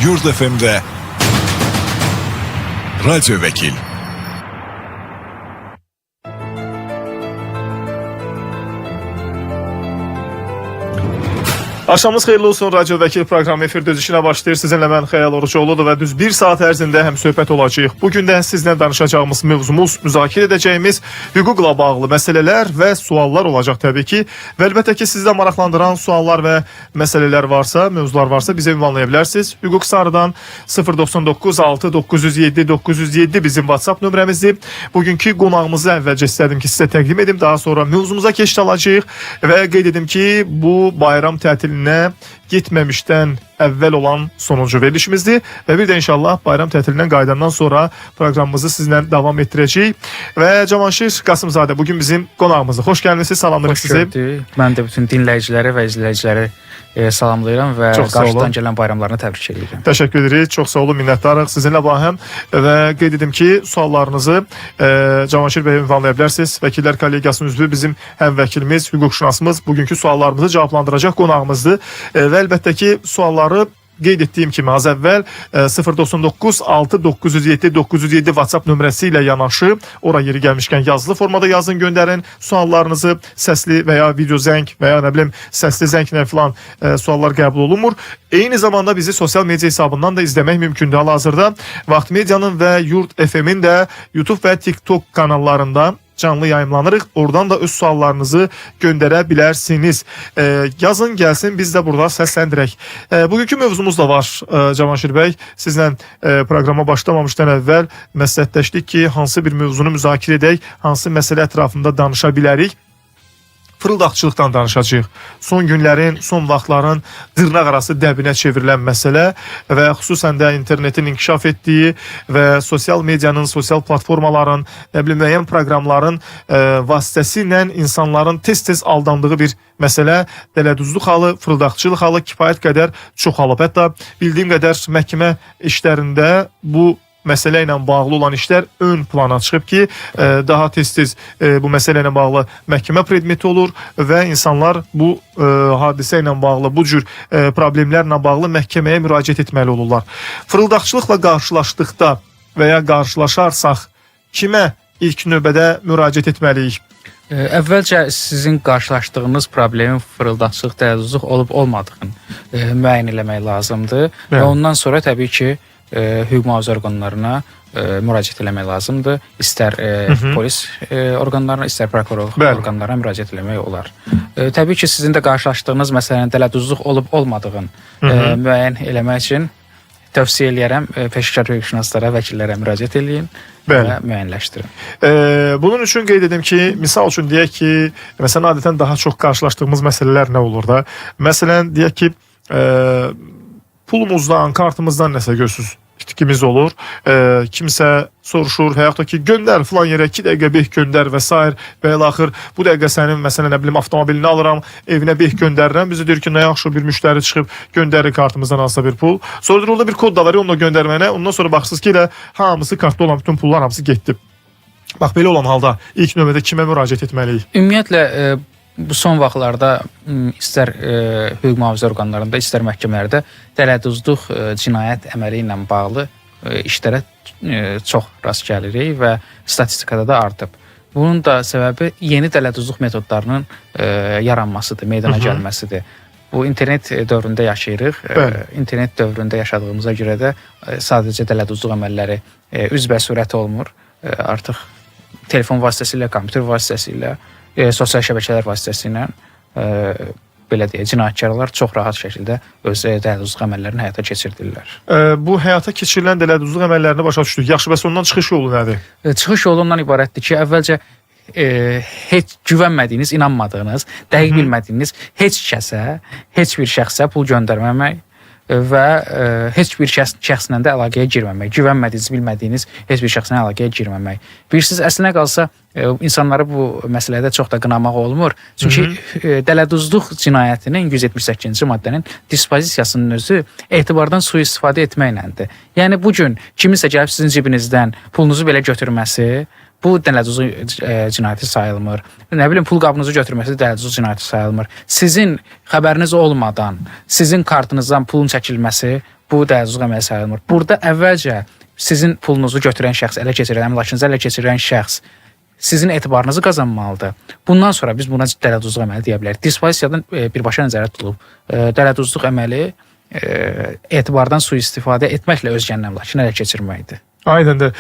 Yurt FM'de Radyo Vekil. Axşamınız xeyirli olsun. Radyo Vəkil proqramı efirdə işinə başlayır. Sizinlə mən Xəyal Orucoğludur və düz 1 saat ərzində həm söhbət olacağıq. Bugün də sizlə danışacağımız mövzumuz, müzakirə edəcəyimiz hüquqla bağlı məsələlər və suallar olacaq təbii ki. Və əlbəttə ki, sizdə maraqlandıran suallar və məsələlər varsa, mövzular varsa bizə ünvanlaya bilərsiniz. Hüquq Sarıdan 099 6 907 907 bizim WhatsApp nömrəmizdir. Bugünkü qonağımızı əvvəlcə istədim ki, sizə təqdim edim. Daha sonra mövzumuza keçid alacağıq və qeyd edim ki, bu bayram tətilinə getməmişdən əvvəl olan sonuncu verilişimizdir və bir də inşallah bayram tətilindən qayıdandan sonra proqramımızı sizlə davam etdirəcəyik və Cavanşir Qasımzadə bugün bizim qonağımızdır. Xoş gəlmisiniz, salamlayırıq sizi. Xoş gördük. Mən də bütün dinləyiciləri və izləyiciləri salamlayıram və qarşıdan gələn bayramlarını təbrik edirəm. Təşəkkür edirik. Çox sağ olun, minnətdarıq sizinlə bahəm və qeyd edim ki, suallarınızı Cavanşir bəyə ünvanlaya bilərsiniz. Vəkillər kollegiyasının üzvü bizim həm vəkilimiz, hüquqşünasımız bugünkü suallarımızı cavablandıracaq qonağımızdır və əlbəttə ki, sualları qeyd etdiyim kimi az əvvəl 099 6 907 907 WhatsApp nömrəsi ilə yanaşı, ora yeri gəlmişkən yazılı formada yazın, göndərin suallarınızı, səsli və ya video zəng və ya nə bilim səsli zənglə filan suallar qəbul olunmur. Eyni zamanda bizi sosial media hesabından da izləmək mümkündür. Hal-hazırda Vaxt Medianın və Yurt FM-in də YouTube və TikTok kanallarında canlı yayımlanırıq. Oradan da öz suallarınızı göndərə bilərsiniz. Yazın, gəlsin, biz də burada səsləndirək. Bugünkü mövzumuz da var Cavanşir bəy. Sizlə proqrama başlamamışdan əvvəl məsləhətləşdik ki, hansı bir mövzunu müzakirə edək, hansı məsələ ətrafında danışa bilərik. Fırıldaqçılıqdan danışacağıq. Son günlərin, son vaxtların dırnaq arası dəbinə çevrilən məsələ və xüsusən də internetin inkişaf etdiyi və sosial medianın, sosial platformaların, müəyyən proqramların vasitəsilə insanların tez-tez aldandığı bir məsələ, dələduzluq halı, fırıldaqçılıq halı kifayət qədər çoxalıb. Hətta bildiyim qədər məhkəmə işlərində bu məsələ ilə bağlı olan işlər ön plana çıxıb ki, daha tez-tez bu məsələ ilə bağlı məhkəmə predmeti olur və insanlar bu hadisə ilə bağlı, bu cür problemlərlə bağlı məhkəməyə müraciət etməli olurlar. Fırıldaqçılıqla qarşılaşdıqda və ya qarşılaşarsaq kimə ilk növbədə müraciət etməliyik? Əvvəlcə sizin qarşılaşdığınız problemin fırıldaqçılıq, dələduzluq olub-olmadığını müəyyən eləmək lazımdır və ondan sonra təbii ki, hüquq mühafizə orqanlarına müraciət eləmək lazımdır. İstər polis orqanlarına, istər prokurorluq orqanlarına müraciət eləmək olar. Təbii ki, sizin də qarşılaşdığınız məsələnin dələduzluq olub-olmadığını müəyyən eləmək üçün tövsiyə eləyərəm, peşəkar hüquqşünaslara, vəkillərə müraciət eləyin və müəyyənləşdirin. Bunun üçün qeyd edim ki, misal üçün deyək ki, məsələn, adətən daha çox qarşılaşdığımız məsələlər nə olur da? Məsələn, deyək ki, pulumuzdan, kartımızdan nəsə görsünüz, itkimiz olur. Kimsə soruşur və yaxud da ki, göndər filan yerə 2 dəqiqə beh göndər və s. və ilaxır bu dəqiqə sənin məsələn nə bilim avtomobilini alıram, evinə beh göndərirəm. Bizi deyir ki, nə yaxşı bir müştəri çıxıb göndərir kartımızdan alsa bir pul. Sonra orada bir kod da var, onu da göndərməyinə. Ondan sonra baxsınız ki, elə hamısı kartda olan bütün pullar hamısı getdi. Bax, belə olan halda ilk növbədə kimə müraciət etməliyik? Ümumiyyətlə, bu son vaxtlarda istər hüquq mühafizə orqanlarında, istər məhkəmələrdə dələduzluq cinayət əməli ilə bağlı işlərə çox rast gəlirik və statistikada da artıb. Bunun da səbəbi yeni dələduzluq metodlarının yaranmasıdır, meydana gəlməsidir. Bu internet dövründə yaşayırıq. İnternet dövründə yaşadığımıza görə də sadəcə dələduzluq əməlləri üzbəsürət olmur. Artıq telefon vasitəsilə, kompüter vasitəsilə, sosial şəbəkələr vasitəsilə belə deyək, cinayətkarlar çox rahat şəkildə öz dələduzluq əməllərini həyata keçirdirlər. Bu həyata keçirilən dələduzluq əməllərini başa düşdük. Yaxşı, bəs ondan çıxış yolu nədir? Çıxış yolu ondan ibarətdir ki, əvvəlcə heç güvənmədiyiniz, inanmadığınız, dəqiq bilmədiyiniz heç bir şəxsə pul göndərməmək və heç bir şəxslə də əlaqəyə girməmək, güvənmədiyiniz, bilmədiyiniz heç bir şəxslə əlaqəyə girməmək. Bilirsiniz, əslinə qalsa insanları bu məsələdə çox da qınamaq olmur. Çünki dələduzluq cinayətinin 178-ci maddənin dispozisiyasının özü etibardan sui-istifadə etməklədir. Yəni, bugün kiminsə gəlib sizin cibinizdən pulunuzu belə götürməsi bu dələduzluq cinayəti sayılmır. Nə bilim, pul qabınızı götürməsi dələduzluq cinayəti sayılmır. Sizin xəbəriniz olmadan sizin kartınızdan pulun çəkilməsi bu dələduzluq əməli sayılmır. Burada əvvəlcə sizin pulunuzu götürən şəxs, ələ keçirən, əmlakınızı ələ keçirən şəxs sizin etibarınızı qazanmalıdır. Bundan sonra biz buna dələduzluq əməli deyə bilərik. Dispozisiyadan birbaşa nəzərdə tutulub. Dələduzluq əməli etibardan sui-istifadə etməklə özgənin əmlakını ələ keçirməkdir. Aydındır.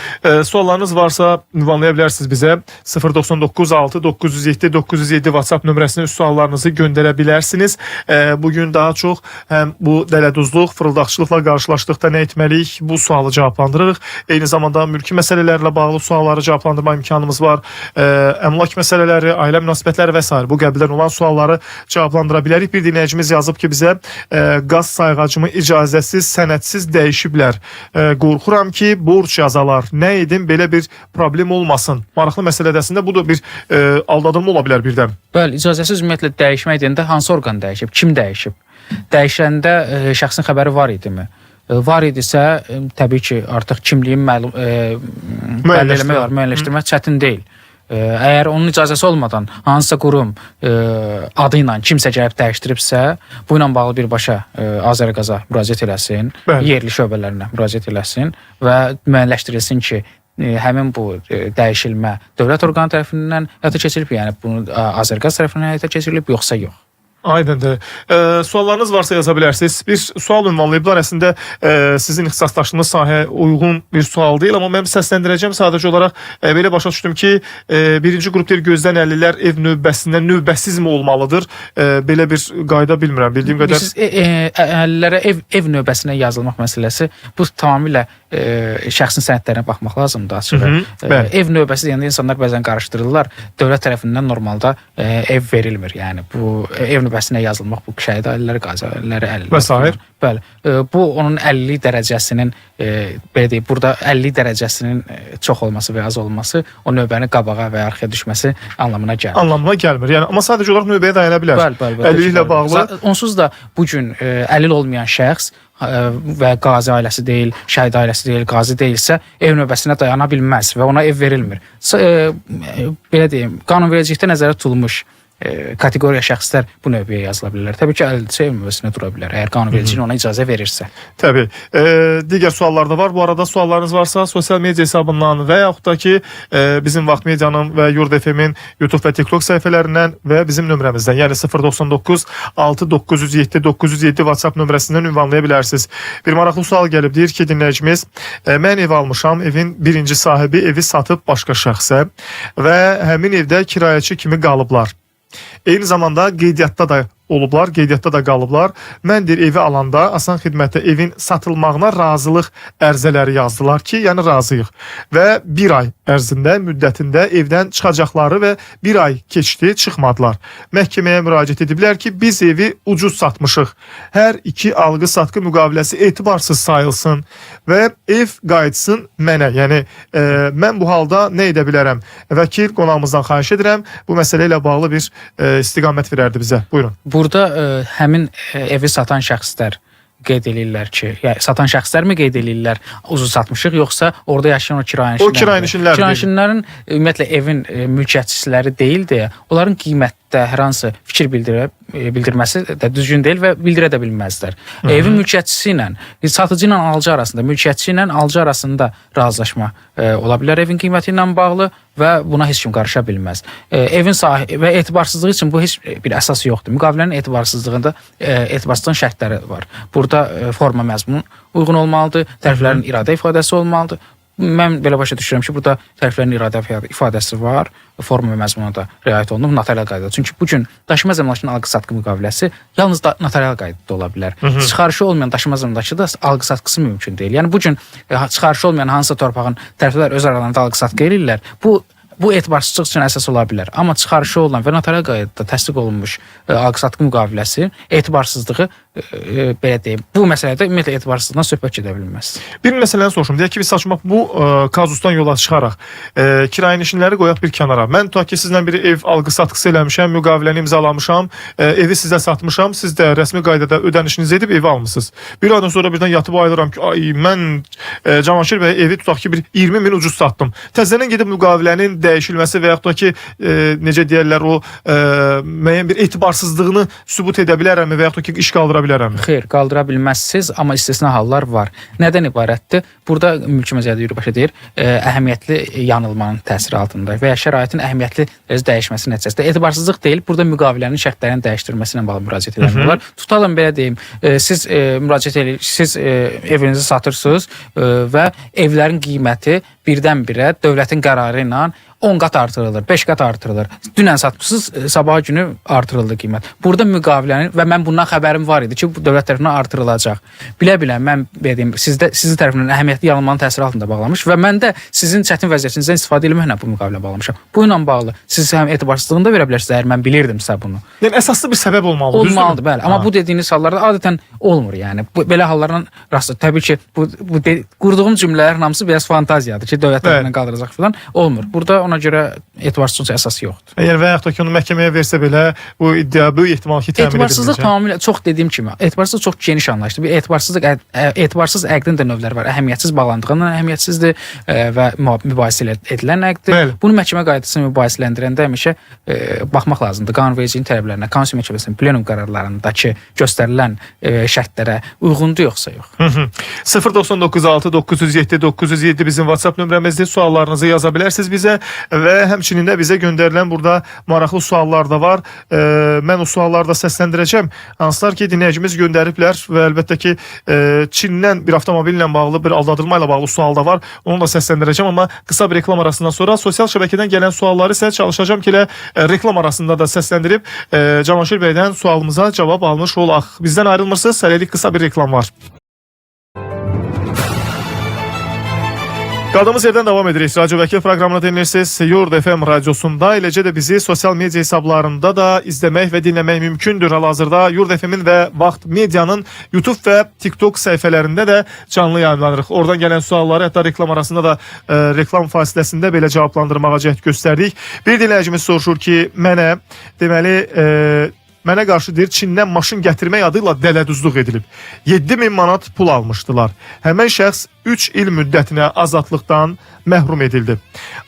Suallarınız varsa ünvanlaya bilərsiniz bizə. 099 6 907 907 WhatsApp nömrəsinə öz suallarınızı göndərə bilərsiniz. Bugün daha çox həm bu dələduzluq, fırıldaqçılıqla qarşılaşdıqda nə etməliyik? Bu sualı cavablandırırıq. Eyni zamanda mülki məsələlərlə bağlı sualları cavablandırma imkanımız var. Əmlak məsələləri, ailə münasibətləri və s. bu qəbildən olan sualları cavablandıra bilərik. Bir dinləyicimiz yazıb ki, bizə qaz sayğacımı icazəsiz, sənədsiz dəyişiblər. Qorxuram ki, borc yazalar. Nə edim, belə bir problem olmasın. Maraqlı məsələdəsində bu da bir aldadılma ola bilər birdən. Bəli, icazəsiz ümumiyyətlə dəyişmək deyəndə hansı orqan dəyişib, kim dəyişib? Dəyişəndə şəxsin xəbəri var idimi? Var idisə, təbii ki, artıq kimliyin müəyyənləşdirmək çətin deyil. Əgər onun icazəsi olmadan hansısa qurum adı ilə kimsə gəlib dəyişdiribsə, bu ilə bağlı birbaşa Azərqaza müraciət eləsin, yerli şöbələrinə müraciət eləsin və müəyyənləşdirilsin ki, həmin bu dəyişilmə dövlət orqanı tərəfindən həyata keçirilib, yəni bunu Azərqaz tərəfindən həyata keçirilib, yoxsa yox. Aydındır. Suallarınız varsa yaza bilərsiniz. Bir sual ünvanlayıblar. Əslində sizin ixtisaslaşdığınız sahəyə uyğun bir sual deyil, amma mən səsləndirəcəm. Sadəcə olaraq belə başa düşdüm ki, birinci qrup deyir, gözdən əlilər ev növbəsindən növbəsiz mi olmalıdır? Belə bir qayda bilmirəm. Bildiyim qədər. Siz əlillərə ev növbəsinə yazılmaq məsələsi, bu tamamilə şəxsin sənədlərinə baxmaq lazımdır açığı. Ev növbəsi deyəndə insanlar bəzən qarışdırırlar. Dövlət tərəfindən normalda ev verilmir. Yəni bu ev növbəsinə yazılmaq bu şəhid ailələri, qazi ailələri əlillər. Və sair. Bəli. Bu onun 50 dərəcəsinin belə deyək, burada 50 dərəcəsinin çox olması və az olması o növbəni qabağa və arxaya düşməsi anlamına gəlmir. Anlamına gəlmir. Yəni amma sadəcə olaraq növbəyə dayana bilər. Bəli. Əlilliklə bağlı. Onsuz da bu gün əlil olmayan şəxs və qazi ailəsi deyil, şəhid ailəsi deyil, qazi deyilsə, ev növbəsinə dayana bilməz və ona ev verilmir. Belə deyim, qanunvericilikdə nəzərdə tutulmuş kateqoriya şəxslər bu növbəyə yazıla bilərlər. Təbii ki, əlilçi ev növbəsinə dura bilər, əgər qanunvericiliyin ona icazə verirsə. Təbii. Digər suallar da var. Bu arada suallarınız varsa sosial media hesabından və yaxud da ki, bizim Vaxt Medianın və Yurd FM-in YouTube və TikTok səhifələrindən və bizim nömrəmizdən, yəni 099 6 907 907 WhatsApp nömrəsindən ünvanlaya bilərsiniz. Bir maraqlı sual gəlib, deyir ki, dinləyicimiz, mən ev almışam, evin birinci sahibi evi satıb başqa şəxsə və həmin evdə kirayəçi kimi qalıblar. Eyni zamanda qeydiyyatda da olublar, qeydiyyatda da qalıblar. Mən deyir, evi alanda asan xidmətdə evin satılmağına razılıq ərizələri yazdılar ki, yəni razıyıq. Və bir ay ərzində, müddətində evdən çıxacaqları və bir ay keçdi, çıxmadılar. Məhkəməyə müraciət ediblər ki, biz evi ucuz satmışıq. Hər iki alqı-satqı müqaviləsi etibarsız sayılsın və ev qayıtsın mənə. Yəni, mən bu halda nə edə bilərəm? Vəkil qonağımızdan xahiş edirəm, bu məsələ ilə bağlı bir istiqamət verərdi bizə. Buyurun. Burada həmin evi satan şəxslər qeyd edirlər ki, yəni satan şəxslər mi qeyd edirlər ucuz satmışıq, yoxsa orada yaşayan o kirayənişinlər? O kirayənişinlər. Kirayənişinlərin ümumiyyətlə evin mülkiyyətçiləri deyil deyə, onların qiymətdə hər hansı fikir bildirməsi də düzgün deyil və bildirə də bilməzlər. Evin mülkiyyətçisi ilə, satıcı ilə alıcı arasında, mülkiyyətçi ilə alıcı arasında razılaşma ola bilər evin qiyməti ilə bağlı və buna heç kim qarışa bilməz. Evin sahibi və etibarsızlığı üçün bu heç bir əsas yoxdur. Müqavilənin etibarsızlığında etibarsızlığın şərtləri var. Burada forma məzmunu uyğun olmalıdır, tərəflərin iradə ifadəsi olmalıdır. Mən belə başa düşürəm ki, burada tərəflərin iradə ifadəsi var, forma məzmununa da riayət olunub notarial qaydada. Çünki bugün daşınmaz əmlakın alqı-satqı müqaviləsi yalnız da notarial qaydada ola bilər. Çıxarışı olmayan daşınmaz əmlakda da alqı-satqısı mümkün deyil. Yəni bugün çıxarışı olmayan hansısa torpağın tərəflər öz aralarında alqı-satqı edirlər. Bu etibarsızlıq üçün əsas ola bilər. Amma çıxarışı olan və notarial qaydada təsdiq olunmuş alqı-satqı müqaviləsi etibarsızlığı belə deyim, bu məsələdə ümumiyyətlə etibarsızlıqdan söhbət gedə bilməz. Bir məsələni soruşum. Deyək ki, biz saçmaq bu kazusdan yola çıxaraq kirayənişinləri qoyaq bir kənara. Mən tutaq ki, sizlə bir ev alqı-satqısı eləmişəm, müqaviləni imzalamışam, evi sizə satmışam, siz də rəsmi qaydada ödənişinizi edib evi almısınız. Bir aydan sonra birdən yatıb ayılıram ki, ay mən Cavanşir bəy evi tutaq ki, bir 20 min ucuz satdım. Təzədən gedib müqavilənin dəyişilməsi və yaxud da ki, necə deyərlər, o müəyyən bir etibarsızlığını sübut edə bilərəmmi və yaxud da ki, iş qaldıra bilərəm? bilərəmmi? Xeyr, qaldıra bilməzsiniz, amma istisna hallar var. Nədən ibarətdir? Burada mülki məzədə yürübaşa deyir, əhəmiyyətli yanılmanın təsiri altında və ya şəraitin əhəmiyyətli dəyişməsi nəticəsində etibarsızlıq deyil, burada müqavilənin şərtlərinin dəyişdirilməsi ilə bağlı müraciət etmək olar. Tutalım belə deyim, siz müraciət edirsiniz, siz evinizi satırsınız və evlərin qiyməti birdən-birə dövlətin qərarı ilə 10 qat artırılır, 5 qat artırılır. Dünən satmışsınız, sabah günü artırıldı qiymət. Burada müqavilənin və mən bundan xəbərim var idi ki, bu dövlət tərəfindən artırılacaq. Bilə-bilə mən deyim, sizin tərəfindən əhəmiyyətli yanılmanın təsiri altında bağlamış və mən də sizin çətin vəziyyətinizdən istifadə etməklə bu müqavilə bağlamışam. Bu ilə bağlı siz həm etibarsızlığını da verə bilərsiniz, əgər mən bilirdimsə bunu. Yəni əsaslı bir səbəb olmalıdır. Olmalıdır, bəli. Amma bu dediyiniz hallarda adətən olmur, yəni. Belə hallarla rast təbii ki, qurduğum cümlələrin hamısı biraz fantaziyadır ki, dövlət tərəfindən qaldıracaq filan olmur. Burada ona görə etibarsızlıq əsası yoxdur. Yəni və yaxud da ki, onu məhkəməyə versə belə bu iddia böyük ehtimal ki, təmin edilir. Etibarsızlıq tamamilə çox dediyim kimi, etibarsızlıq çox geniş anlayışdır. Bir etibarsız əqdin də növləri var. Əhəmiyyətsiz bağlandığından əhəmiyyətsizdir və mübahisə edilən əqddir. Bəli. Bunu məhkəmə qaydasını mübahisələndirəndə həmişə baxmaq lazımdır. Qanunvericiliyin tələblərinə, Konstitusiya Məhkəməsinin plenum qərarlarındakı göstərilən şərtlərə uyğundur yoxsa yox. 0996 907 907 bizim WhatsApp nömrəmizdir. Suallarınızı yaza bilərsiniz bizə və həmçinin də bizə göndərilən burada maraqlı suallar da var. Mən o sualları da səsləndirəcəm. Hansılar ki, dinləyicimiz göndəriblər və əlbəttə ki, Çindən bir avtomobillə bağlı, bir aldadılma ilə bağlı sual da var. Onu da səsləndirəcəm, amma qısa bir reklam arasından sonra sosial şəbəkədən gələn sualları isə çalışacağım ki, reklam arasında da səsləndirib Cavanşir bəydən sualımıza cavab almış olaq. Bizdən ayrılmırsınız, hələlik qısa bir reklam var. Qaldığımız yerdən davam edirik. Radyo Vəkil proqramını dinləyirsiniz. Yurd FM radiosunda, eləcə də bizi sosial media hesablarında da izləmək və dinləmək mümkündür. Hal-hazırda Yurd FM-in və Vaxt Medianın YouTube və TikTok səhifələrində də canlı yayımlanırıq. Oradan gələn sualları hətta reklam arasında da reklam fasiləsində belə cavablandırmağa cəhd göstərdik. Bir dinləyicimiz soruşur ki, mənə qarşı deyir, Çindən maşın gətirmək adı ilə dələduzluq edilib. 7000 manat pul almışdılar. Həmən şəxs 3 il müddətinə azadlıqdan məhrum edildi.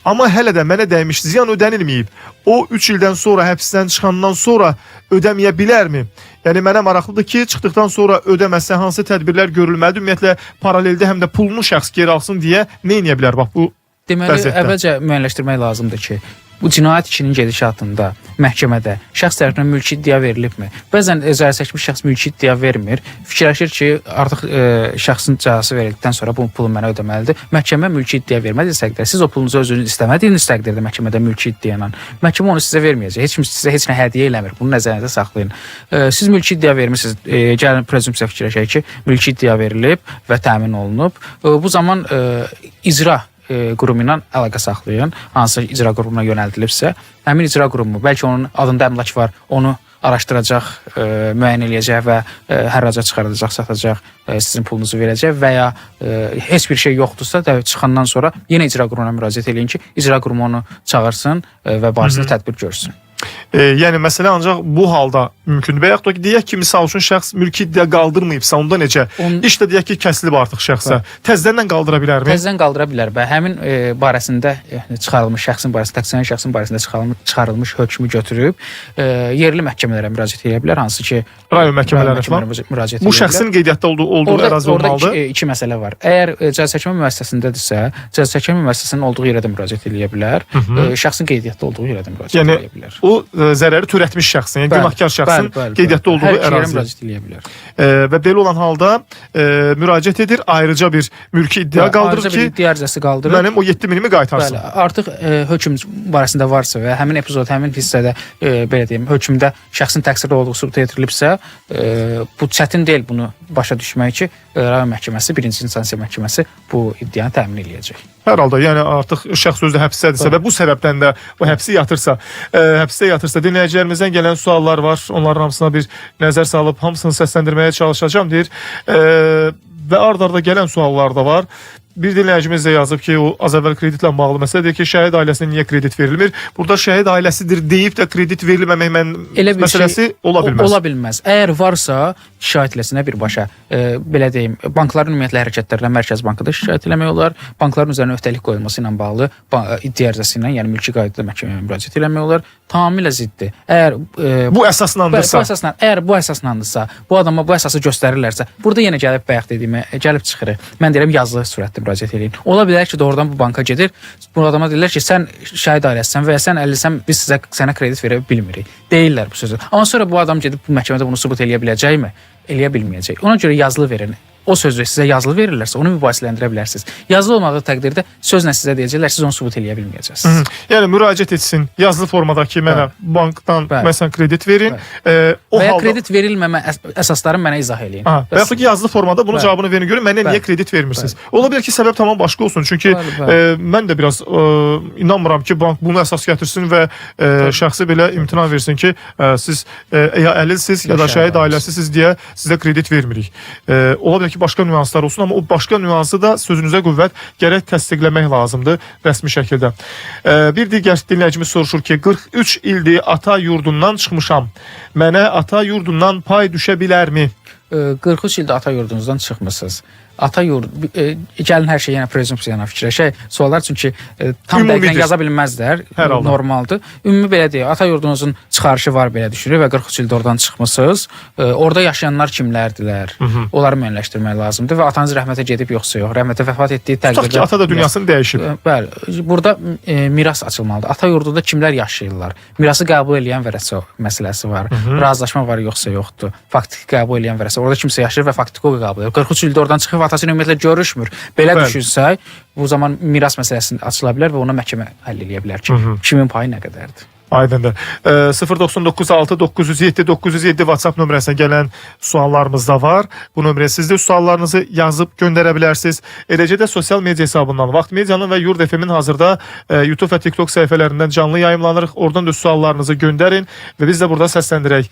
Amma hələ də mənə dəymiş ziyan ödənilməyib. O 3 ildən sonra həbsdən çıxandan sonra ödəməyə bilərmi? Yəni mənə maraqlıdır ki, çıxdıqdan sonra ödəməsə hansı tədbirlər görülməlidir? Ümumiyyətlə paraleldə həm də pulunu şəxs geri alsın deyə nə edə bilər? Bax bu deməli, vəziyyətdə. əvvəlcə müəyyənləşdirmək lazımdır ki, bu cinayət işinin gedişatında məhkəmədə şəxs tərəfindən mülki iddia verilibmi? Bəzən cəza çəkmiş şəxs mülki iddia vermir. Fikirləşir ki, artıq şəxsin cəzası verildikdən sonra bu pulu mənə ödəməlidir. Məhkəmə mülki iddia vermədisə təqdirdə, siz o pulunuzu özünüz istəmədiyiniz təqdirdə məhkəmədə mülki iddia ilə, məhkəmə onu sizə verməyəcək. Heç kim sizə heç nə hədiyyə eləmir. Bunu nəzərinizdə saxlayın. Siz mülki iddia vermisiniz. Gəlin prezumsiya fikirləşək ki, mülki iddia verilib və təmin olunub. Bu zaman icra qurumu ilə əlaqə saxlayın, hansı icra qurumuna yönəldilibsə, həmin icra qurumu, bəlkə onun adında əmlak var, onu araşdıracaq, müəyyən eləyəcək və hərraca çıxardacaq, satacaq, sizin pulunuzu verəcək və ya heç bir şey yoxdursa, çıxandan sonra yenə icra qurumuna müraciət eləyin ki, icra qurumu onu çağırsın və barəsində tədbir görsün. Yəni məsələ ancaq bu halda mümkündür. Və yaxud da ki, deyək ki, misal üçün şəxs mülki iddia qaldırmayıbsa, onda necə? İşdə deyək ki, kəsilib artıq şəxsə. Təzədən qaldıra bilərmi? Təzədən qaldıra bilər və həmin barəsində çıxarılmış şəxsin barəsində, təqsirlənən şəxsin barəsində çıxarılmış hökmü götürüb yerli məhkəmələrə müraciət edə bilər, hansı ki, rayon məhkəmələrə falan müraciət edə bilər. Bu şəxsin qeydiyyatda olduğu ərazi olmalıdır. Orada iki məsələ var. Əgər cəzaçəkmə müəssisəsindədirsə, cəzaçəkmə müəssisəsinin olduğu yerə də müraciət edə bilər. Şəxsin qeydiyyatda olduğu yerə də müraciət edə bilər. O zərəri törətmiş şəxsin, yəni günahkar şəxsin qeydiyyatda olduğu ərazi. Və belə olan halda müraciət edir, ayrıca bir mülki iddia qaldırır ki, mənim o 7000-imi qaytarsın. Artıq hökm barəsində varsa və həmin epizod, həmin hissədə belə deyim, hökmdə şəxsin təqsirli olduğu sübut edilibsə, bu çətin deyil bunu başa düşmək ki, rayon məhkəməsi, birinci instansiya məhkəməsi bu iddianı təmin edəcək. Hər halda, yəni artıq şəxs özü həbsdədirsə və bu səbəbdən də o həbsdə yatırsa, dinləyicilərimizdən gələn suallar var. Onların hamısına bir nəzər salıb, hamısını səsləndirməyə çalışacağım deyir. Və ard-arda gələn suallar da var. bir dinləyicimiz də yazıb ki, o az əvvəl kreditlə bağlı məsələ deyir ki, şəhid ailəsinə niyə kredit verilmir? Burada şəhid ailəsidir deyib də kredit verilməmək məsələsi ola bilməz. Ola bilməz. Əgər varsa, şikayət eləsinə birbaşa. Belə deyim, bankların ümumiyyətlə hərəkətlərinə Mərkəz Bankı da şikayət eləmək olar. Bankların üzərinə öhdəlik qoyulması ilə bağlı iddia ərizəsi ilə, yəni mülki qaydada məhkəməyə müraciət eləmək olar. Tamamilə ziddir. Əgər bu əsaslandırsa, əgər bu əsaslandırsa, bu adama bu əsası göstərirlərsə, burada yenə gəlib bayaq dediyimə gəlib çıxırıq. Mən deyirəm yazılı surətdə müraciət eləyin. Ola bilər ki, doğrudan bu banka gedir. Bu adama deyirlər ki, sən şəhid ailəsisən və ya sən 50-sən, biz sənə kredit verə bilmirik. Deyirlər bu sözü. Amma sonra bu adam gedib bu məhkəmədə bunu sübut eləyə biləcəkmi? Eləyə bilməyəcək. Ona görə yazılı verin. O sözü sizə yazılı verirlərsə, onu mübahisələndirə bilərsiniz. Yazılı olmadığı təqdirdə sözlə sizə deyəcəklər, siz onu sübut eləyə bilməyəcəksiniz. Yəni müraciət etsin yazılı formada ki, mənə bankdan məsələn kredit verin. Və ya kredit verilməmə əsaslarını mənə izah eləyin. Və yaxud ki, yazılı formada bunun cavabını verin, görün mənə niyə kredit vermirsiniz. Ola bilər ki, səbəb tamam başqa olsun. Çünki mən də biraz inanmıram ki, bank bunu əsas gətirsin və şəxsi belə imtina versin ki, siz ya əlilsiz, ya da şəhid ailəsisiz deyə sizə kredit vermirik. Ola bilər ki, başqa nüanslar olsun, amma o başqa nüansı da sözünüzə qüvvət gərək təsdiqləmək lazımdır rəsmi şəkildə. Bir digər dinləyicimiz soruşur ki, 43 ildir ata yurdundan çıxmışam. Mənə ata yurdundan pay düşə bilərmi? 43 ildə ata yurdunuzdan çıxmısınız. Ata yurd, gəlin hər şey yenə prezumpsiyana fikirləşək. Suallar çünki tam dəqiqən yaza bilməzlər, normaldır. Ümumi belə deyək, ata yurdunuzun çıxarışı var belə düşünürük və 43 ildə oradan çıxmısınız. Orada yaşayanlar kimlərdilər? Onları müəyyənləşdirmək lazımdır və atanız rəhmətə gedib yoxsa yox. Rəhmətə vəfat etdiyi təqdirdə... Tutaq ki, ata da dünyasını dəyişib. Bəli, burada miras açılmalıdır. Ata yurdunda kimlər yaşayırlar? Mirası qəbul edən vərəsə məsələsi var. Razılaşma var yoxsa yoxdur? Faktiki qəbul edən vərəsə. Orada kimsə yaşayır və faktiki o qəbul edir. 43 ildə oradan çıxıb atası ilə ümumiyyətlə görüşmür. Belə düşünsək, bu zaman miras məsələsini açıla bilər və ona məhkəmə həll eləyə bilər ki, kimin payı nə qədərdir. Aydındır. 099 907 907 WhatsApp nömrəsinə gələn suallarımız da var. Bu nömrəyə siz də suallarınızı yazıb göndərə bilərsiniz. Eləcə də sosial media hesabından Vaxt Medianın və Yurd FM-in hazırda YouTube və TikTok səhifələrindən canlı yayımlanırıq. Oradan da suallarınızı göndərin və biz də burada səsləndirək.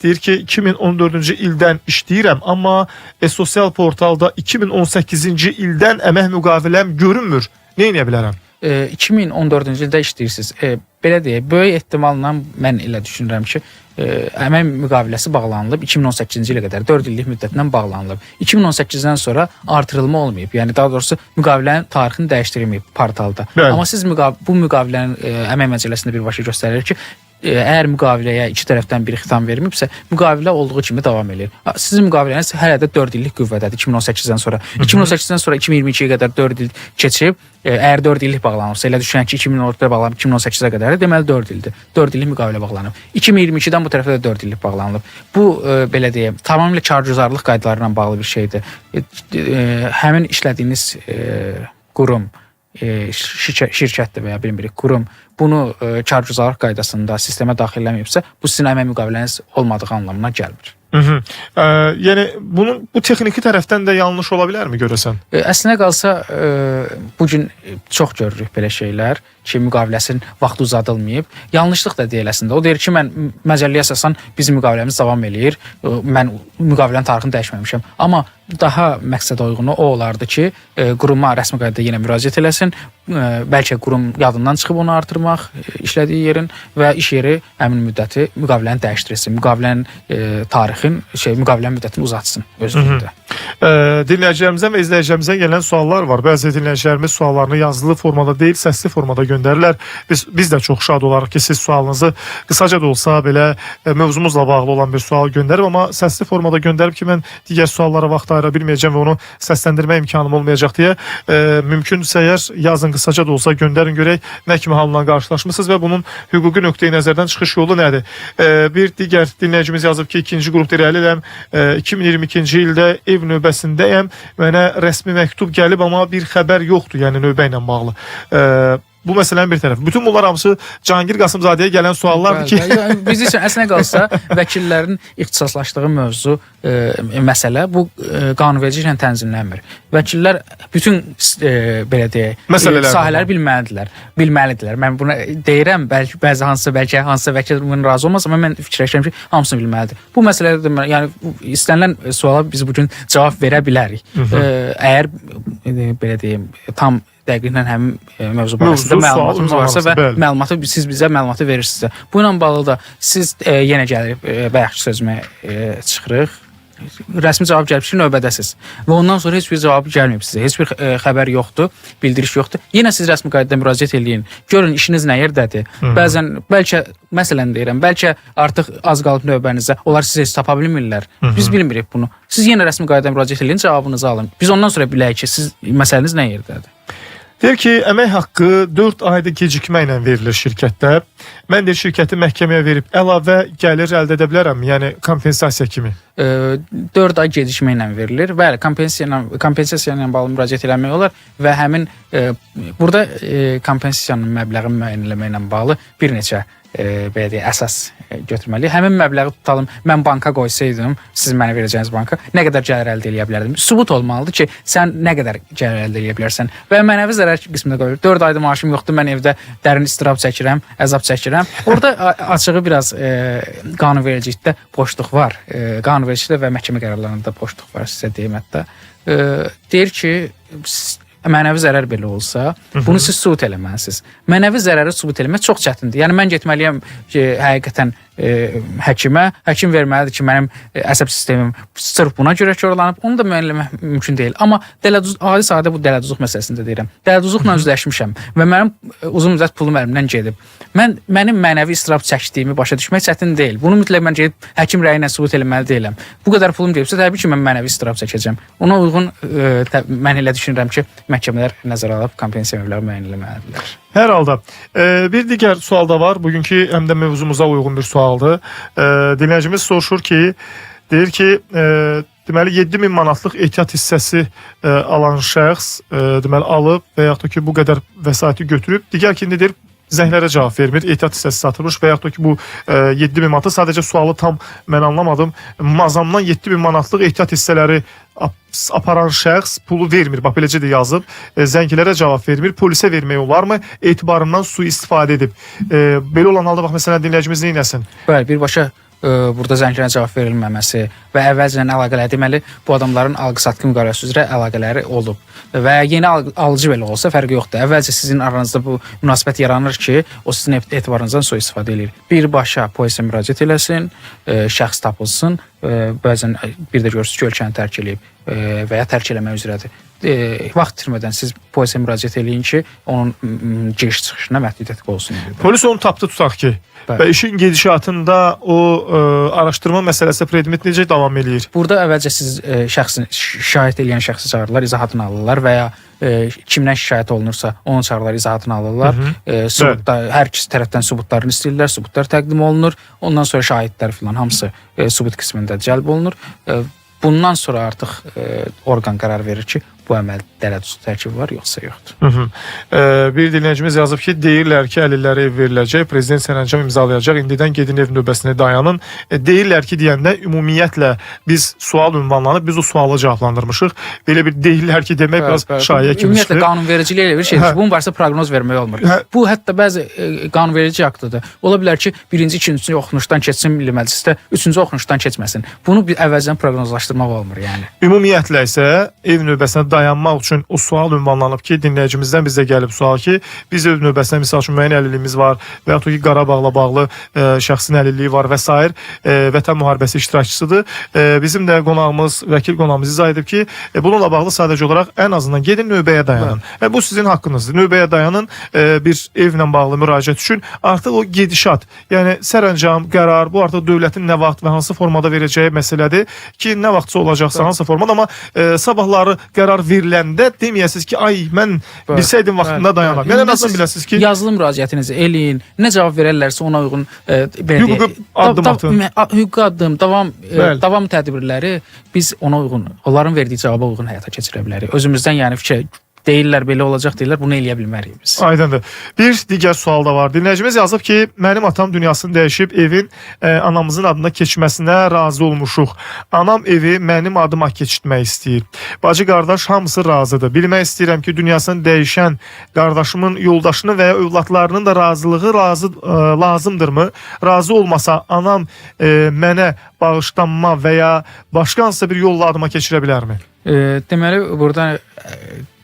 Deyir ki, 2014-cü ildən işləyirəm, amma sosial portalda 2018-ci ildən əmək müqaviləm görünmür. Nə edə bilərəm? 2014-cü ildə işləyirsiniz. Belə deyək, böyük ehtimalla mən elə düşünürəm ki, əmək müqaviləsi bağlanılıb 2018-ci ilə qədər 4 illik müddətindən bağlanılıb. 2018-dən sonra artırılma olmayıb. Yəni daha doğrusu müqavilənin tarixini dəyişdirilməyib portalda. Amma siz bu müqavilənin əmək məcəlləsində birbaşa göstərir ki, əgər müqaviləyə iki tərəfdən biri xitam verməyibsə, müqavilə olduğu kimi davam edir. Sizin müqaviləniz hələ də 4 illik qüvvədədir 2018-dən sonra. 2018-dən sonra 2022-yə qədər 4 il keçib, əgər 4 illik bağlanırsa, elə düşünən ki, 2014-də bağlanıb 2018-ə qədər, deməli 4 ildir. 4 illik müqavilə bağlanıb. 2022-dən bu tərəfdə də 4 illik bağlanıb. Bu, belə deyəm, tamamilə kargüzarlıq qaydaları ilə bağlı bir şeydir. Həmin işlədiyiniz qurum, şirkətdir və ya bir qurum bunu kargüzarlıq qaydasında sistemə daxil eləməyibsə, bu sizin əmək müqaviləniz olmadığı anlamına gəlmir. Yəni bu texniki tərəfdən də yanlış ola bilərmi görəsən? Əslinə qalsa bugün çox görürük belə şeylər ki, müqaviləsinin vaxtı uzadılmayıb. Yanlışlıq da deyil əslində. O deyir ki, mən məcəlləyə əsasən bizim müqaviləmiz davam eləyir. Mən müqavilənin tarixini dəyişməmişəm. Amma daha məqsədə uyğunu o olardı ki, quruma rəsmi qaydada yenə müraciət eləsin. Bəlkə qurum yadından çıxıb onu artırmaq işlədiyi yerin və iş yeri həmin müddəti müqaviləni dəyişdirsin. Müqavilənin müqavilənin müddətini uzatsın özlüyündə. Dinləyicilərimizdən və izləyicilərimizdən gələn suallar var. Bəzi dinləyicilərimiz suallarını yazılı formada deyil, səsli formada göndərirlər. Biz də çox şad olarıq ki, siz sualınızı qısaca da olsa belə mövzumuzla bağlı olan bir sual göndərib, amma səsli formada göndərib ki, mən digər suallara vaxt ayıra bilməyəcəm və onu səsləndirmə imkanım olmayacaq deyə mümkünsə əgər yazın, qısaca da olsa göndərin, görək nə kimi halla qarşılaşmısınız və bunun hüquqi nöqteyi nəzərdən çıxış yolu nədir? Bir digər dinləyicimiz yazıb ki, ikinci qrup irəliləm, 2022-ci ildə ev növbəsindəyəm, mənə rəsmi məktub gəlib, amma bir xəbər yoxdur, yəni növbə ilə bağlı. bu məsələnin bir tərəfi. Bütün bunlar hamısı Cahangir Qasımzadəyə gələn suallardır ki, biz üçün əslinə qalsa vəkillərin ixtisaslaşdığı mövzu məsələ bu qanunvericiliklə tənzimlənmir. Vəkillər bütün belə deyək sahələri bilməlidirlər. Mən buna deyirəm, bəlkə hansısa vəkil bunun razı olmaz, amma mən fikirləşirəm ki, hamısını bilməlidir. Bu məsələdə yəni istənilən suala biz bu gün cavab verə bilərik. Əgər belə deyim, tam dəqiqlə həmin mövzu barəsində məlumatımız varsa və siz bizə məlumatı verirsinizsə. Bu ilə bağlı da siz yenə gəlib bayaqki sözümə çıxırıq. Rəsmi cavab gəlib ki, növbədəsiz. Və ondan sonra heç bir cavab gəlməyib sizə. Heç bir xəbər yoxdur, bildiriş yoxdur. Yenə siz rəsmi qaydada müraciət eləyin. Görün işiniz nə yerdədir. Bəzən bəlkə məsələn deyirəm, bəlkə artıq az qalıb növbənizə. Onlar sizi heç tapa bilmirlər. Biz bilmirik bunu. Siz yenə rəsmi qaydada müraciət eləyin, cavabınızı alın. Biz ondan sonra bilək ki, siz məsələniz nə yerdədir. Deyir ki, əmək haqqı 4 ayda gecikməklə verilir şirkətdə. Mən deyir, şirkəti məhkəməyə verib əlavə gəlir əldə edə bilərəm, yəni kompensasiya kimi. 4 ay gecikməklə verilir. Bəli, kompensasiya ilə bağlı müraciət eləmək olar və həmin burada kompensasiyanın məbləği müəyyənləməklə bağlı bir neçə belə deyək, əsas götürməliyik. Həmin məbləği tutalım, mən banka qoysaydım, siz mənə verəcəyiniz banka, nə qədər gəlir əldə edə bilərdim? Sübut olmalıdır ki, sən nə qədər gəlir əldə edə bilərsən. Və mənəvi zərər qismində qoyulur. 4 ayda maaşım yoxdur, mən evdə dərin istirab çəkirəm, əzab çəkirəm. Orada açığı biraz qanunvericilikdə boşluq var. Qanunvericilikdə və məhkəmə qərarlarında boşluq var, sizə deyim hətta. Deyir ki, mənəvi zərər belə olsa, bunu siz sübut eləməlisiniz. Mənəvi zərəri sübut eləmək çox çətindir. Yəni mən getməliyəm ki, həqiqətən həkimə, həkim verməlidir ki, mənim əsəb sistemim sırf buna görə korlanıb, onu da müəyyənləmək mümkün deyil. Amma adi sadə bu dələduzluq məsələsində deyirəm. Dələduzluqla üzləşmişəm və mənim uzun müddət pulum əlimdən gedib. Mənim mənəvi istirab çəkdiyimi başa düşmək çətin deyil. Bunu mütləq mən gedib həkim rəyi ilə sübut eləməli deyiləm. Bu qədər pulum gedibsə, təbii ki, mən mənəvi istirab çəkəcəm. Ona uyğun mən elə düşünürəm ki, məhkəmələr nəzərə alıb kompensiya məbləği müəyyənləməlidirlər. Hər halda. Bir digər sual da var. Bugünkü həm də mövzumuza uyğun bir sualdır. Dinləyicimiz soruşur ki, deyir ki, deməli 7.000 manatlıq ehtiyat hissəsi alan şəxs deməli alıb və yaxud da ki, bu qədər vəsaiti götürüb. Digərkində deyir, zənglərə cavab vermir, ehtiyat hissəsi satılmış və yaxud da ki, bu 7.000 manatı, sadəcə sualı tam mən anlamadım. Mazamdan 7.000 manatlıq ehtiyat hissələri aparan şəxs pulu vermir, bax beləcə də yazıb, zəngilərə cavab vermir, polisə vermək olarmı, etibarından sui-istifadə edib. Belə olan halda bax məsələn dinləyicimiz neynəsin? Bəli, birbaşa burada zənglərə cavab verilməməsi və əvvəlcədən əlaqələr, deməli bu adamların alqı-satqı müqaviləsi üzrə əlaqələri olub və yeni alıcı belə olsa fərqi yoxdur. Əvvəlcə sizin aranızda bu münasibət yaranır ki, o sizin etibarınızdan sui-istifadə edir. Birbaşa polisə müraciət eləsin, şəxs tapılsın, bəzən bir də görürsünüz ki, ölkəni tərk eləyib və ya tərk eləmək üzrədir. Vaxt itirmədən siz polisə müraciət eləyin ki, onun giriş-çıxışına məhdudiyyət olsun. Polis onu tapdı, tutaq ki, və işin gedişatında o araşdırma məsələsi predmet necə davam eləyir? Burada əvvəlcə siz şəxsin şikayət edən şəxsi çağırırlar, izahatını alırlar və ya kimdən şikayət olunursa onun çağırırlar, izahatını alırlar. Hər ikisi tərəfdən sübutlarını istəyirlər, sübutlar təqdim olunur. Ondan sonra şahidlər filan hamısı sübut qismində cəlb olunur. Bundan sonra artıq orqan qərar verir ki, bu əməl dələduzluq tərkibi var, yoxsa yoxdur. Bir dinləyicimiz yazıb ki, deyirlər ki, əlillərə ev veriləcək, prezident sərəncam imzalayacaq, indidən gedin ev növbəsində dayanın. Deyirlər ki, deyəndə ümumiyyətlə biz sual ünvanlanıb, biz o sualı cavablandırmışıq. Belə bir deyirlər ki, demək biraz şayiə kimi çıxır. Ümumiyyətlə qanunvericiliyə elə bir şeydir ki, bunun barədə proqnoz vermək olmur. Bu hətta bəzi qanunverici aktıdır. Ola bilər ki, birinci, ikinci oxunuşdan keçsin Milli Məclisdə, üçüncü oxunuşdan keçməsin. Bunu əvvəlcən proqnozlaşdırmaq olmur yəni. Ümumiyyətlə isə ev növbəsində dayanmaq üçün o sual ünvanlanıb ki, dinləyicimizdən bizə gəlib sual ki, biz ev növbəsində misal üçün müəyyən əlilliyimiz var və yaxud ki, Qarabağla bağlı şəxsin əlilliyi var və s. Vətən müharibəsi iştirakçısıdır. Bizim də qonağımız, vəkil qonağımız izah edib ki, bununla bağlı sadəcə olaraq ən azından gedin növbəyə dayanın. Bu sizin haqqınızdır. Növbəyə dayanın bir evlə bağlı müraciət üçün. Artıq o gedişat, yəni sərəncam, qərar, bu artıq dövlətin nə vaxt və hansı formada verəcəyi məsələdir ki, nə vaxtsa olacaqsa, hansı formada, amma sabahları qərar veriləndə deməyəsiniz ki, ay mən bilsəydim vaxtında dayanam. Yəni ən azından biləsiniz ki, yazılı müraciətinizi eləyin. Nə cavab verərlərsə ona uyğun hüquqi addım atın. Hüquqi addım, davam tədbirləri biz ona uyğun, onların verdiyi cavaba uyğun həyata keçirə bilərik. Özümüzdən yəni deyirlər belə olacaq deyirlər, bunu eləyə bilmərik biz. Aydındır. Bir digər sual da var. Dinləyicimiz yazıb ki, mənim atam dünyasını dəyişib evin anamızın adına keçməsinə razı olmuşuq. Anam evi mənim adıma keçirtmək istəyir. Bacı qardaş hamısı razıdır. Bilmək istəyirəm ki, dünyasını dəyişən qardaşımın yoldaşını və ya övladlarının da razılığı lazımdırmı? Razı olmasa anam mənə bağışlanma və ya başqa hansısa bir yolla adıma keçirə bilərmi? Deməli, burada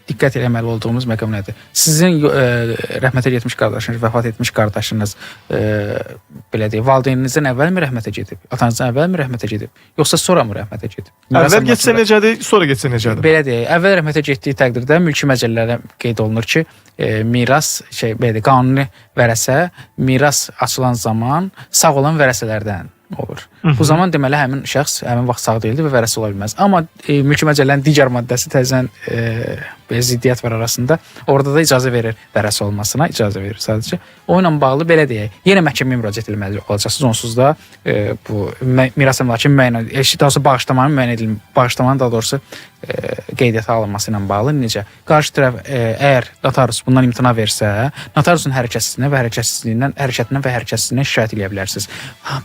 diqqət eləməli olduğumuz məqam nədir? Sizin rəhmətə getmiş qardaşınız, vəfat etmiş qardaşınız belə deyək, valideyninizdən əvvəlmi rəhmətə gedib? Atanızdan əvvəlmi rəhmətə gedib? Yoxsa sonra mı rəhmətə gedib? Əvvəl getsə necədir, sonra getsə necədir? Belə deyək, əvvəl rəhmətə getdiyi təqdirdə mülki məcəllələrdə qeyd olunur ki, miras belə deyək, qanuni vərəsə miras açılan zaman sağ olan vərəsələrdən olur. Bu zaman deməli həmin şəxs həmin vaxt sağ deyildi və vərəsə ola bilməz. Amma mülki məcəllənin digər maddəsi təzən ziddiyyət var arasında. Orada da icazə verir vərəsə olmasına, icazə verir sadəcə. O ilə bağlı belə deyək, yenə məhkəməyə müraciət etməli olacaqsınız. Onsuz da bu miras əmlakı müəyyən daha doğrusu bağışlamanın daha doğrusu qeydiyyata alınması ilə bağlı necə? Qarşı tərəf əgər notarius bundan imtina versə, notariusun hərəkətsizliyinə və hərəkətsizliyinə şikayət edə bilərsiniz.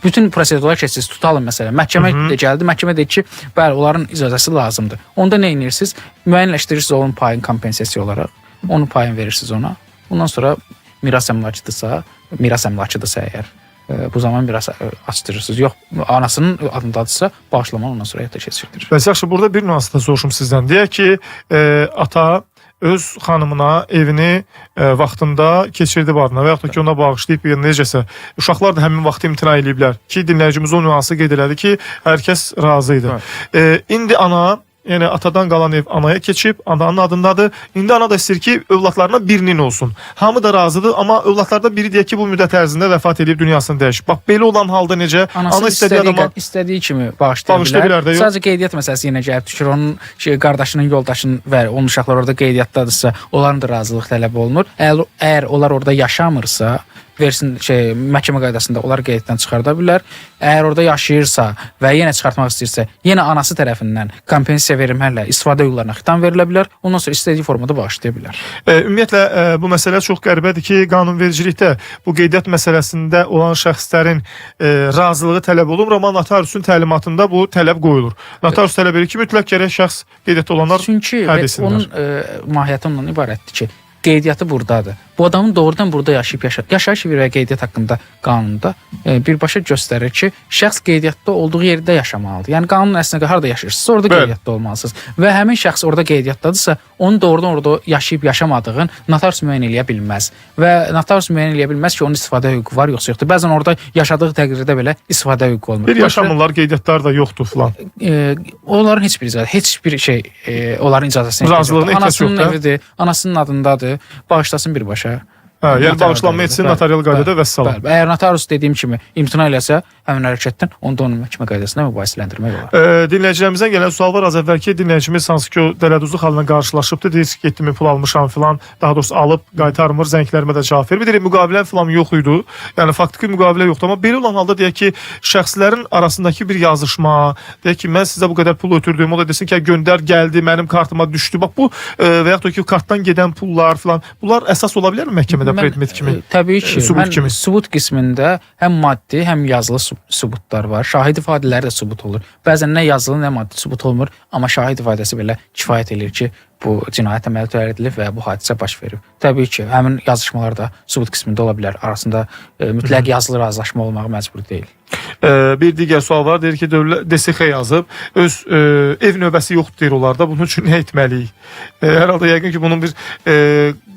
Bütün prosedurlar keçirsiniz. Tutalım məsələn, məhkəmə gəldi, məhkəmə deyir ki, bəli, onların icazəsi lazımdır. Onda nə edirsiniz? Müəyyənləşdirirsiniz onun payını kompensasiya olaraq. Onun payını verirsiniz ona. Bundan sonra miras əmlakıdırsa əgər, bu zaman biraz açdırırsınız. Yox, anasının adındadırsa bağışlama ondan sonra həyata keçirilir. Bəs yaxşı, burada bir nüans da soruşum sizdən. Deyək ki, ata öz xanımına evini vaxtında keçirdi adına və yaxud da ki, ona bağışlayıb necəsə. Uşaqlar da həmin vaxtı imtina ediblər ki, dinləyicimiz o nüansı qeyd elədi ki, hər kəs razı idi. İndi ana, yəni atadan qalan ev anaya keçib, ananın adındadır. İndi ana da istəyir ki, övladlarına birinin olsun. Hamı da razıdır, amma övladlardan biri deyək ki, bu müddət ərzində vəfat edib dünyasını dəyişib. Bax, belə olan halda necə? Ana istədiyi kimi bağışlaya bilər. Sadəcə qeydiyyat məsələsi yenə gəlib düşür. Onun qardaşının, yoldaşının və onun uşaqlar orada qeydiyyatdadırsa, onların da razılıq tələb olunur. Əgər onlar orada yaşamırsa, versin məhkəmə qaydasında onlar qeyddən çıxarda bilər. Əgər orada yaşayırsa və yenə çıxartmaq istəyirsə, yenə anası tərəfindən kompensasiya verilməklə istifadə yollarına xitam verilə bilər. Ondan sonra istədiyi formada bağışlaya bilər. Ümumiyyətlə bu məsələ çox qəribədir ki, qanunvericilikdə bu qeydiyyat məsələsində olan şəxslərin razılığı tələb olunur, amma notariusun təlimatında bu tələb qoyulur. Notarius tələb edir ki, mütləq gərək şəxs qeydiyyatda olanlar onun mahiyyəti ondan ibarətdir ki, qeydiyyatı buradadır. Bu adamın doğrudan burada yaşayış və qeydiyyat haqqında qanunda birbaşa göstərir ki, şəxs qeydiyyatda olduğu yerdə yaşamalıdır. Yəni qanunun əslində harda yaşayırsınız, orada qeydiyyatda olmalısınız. Və həmin şəxs orada qeydiyyatdadırsa, onun doğrudan orada yaşayıb yaşamadığını notarius müəyyən eləyə bilməz. Və notarius müəyyən eləyə bilməz ki, onun istifadə hüququ var yoxsa yoxdur. Bəzən orada yaşadığı təqdirdə belə istifadə hüququ olmur. Bir yaşamırlar, qeydiyyatlar da yoxdur filan. Onların heç bir şey onların icazəsini razılığına ehtiyac yoxdur. Anasının evidir, anasının adındadır. Bağışlasın birbaşa. Yəni bağışlanma etsin notarial qaydada və salam. Əgər notarius dediyim kimi imtina eləsə, həmin hərəkətdən onda onun məhkəmə qaydasında mübahisələndirmək olar. Dinləyicilərimizdən gələn sual var. Az əvvəlki dinləyicimiz hansı ki, o dələduzluq halına qarşılaşıbdı. Deyir ki, getdimi, pul almışam filan. Daha doğrusu alıb qaytarmır, zənglərimə də cavab vermir. Deyir, müqavilə filan yox idi. Yəni faktiki müqavilə yoxdur. Amma belə olan halda deyək ki, şəxslərin arasındakı bir yazışma, deyək ki, mən sizə bu qədər pul ötürdüm. O da desin ki, göndər, gəldi, mənim kartıma düşdü. Bax bu və yaxud da ki, kartdan gedən pullar filan. Bunlar əsas ola bilərmi məhkəmədə? Təbii ki, sübut qismində həm maddi, həm yazılı sübutlar var. Şahid ifadələri də sübut olur. Bəzən nə yazılı, nə maddi sübut olmur, amma şahid ifadəsi belə kifayət edir ki, bu cinayət əməli törədilib və bu hadisə baş verib. Təbii ki, həmin yazışmalar da sübut qismində ola bilər. Arasında mütləq yazılı razılaşma olmağı məcbur deyil. Bir digər sual var. Deyir ki, DSX yazıb. Öz ev növbəsi yoxdur deyir onlarda. Bunun üçün nə etməliyik? Hər halda yəqin ki, bunun bir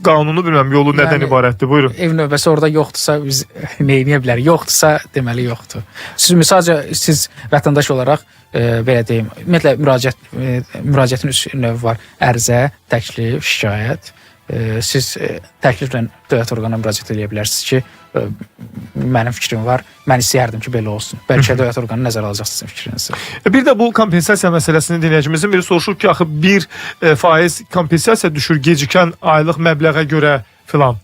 qanunu bilməm, yolu nədən ibarətdir? Buyurun. Ev növbəsi orada yoxdursa biz nə edə bilərik? Yoxdursa deməli yoxdur. Siz vətəndaş olaraq belə deyim, ümumiyyətlə müraciətin üç növü var. Ərizə, təklif, şikayət. Siz təkliflə dövlət orqanına müraciət edə bilərsiniz ki, mənim fikrim var, mən istəyərdim ki, belə olsun. Bəlkə dövlət orqanı nəzərə alacaq sizin fikrinizi. Bir də bu kompensasiya məsələsini dinləyicimizin biri soruşur ki, axı 1% kompensasiya düşür gecikən aylıq məbləğə görə filan.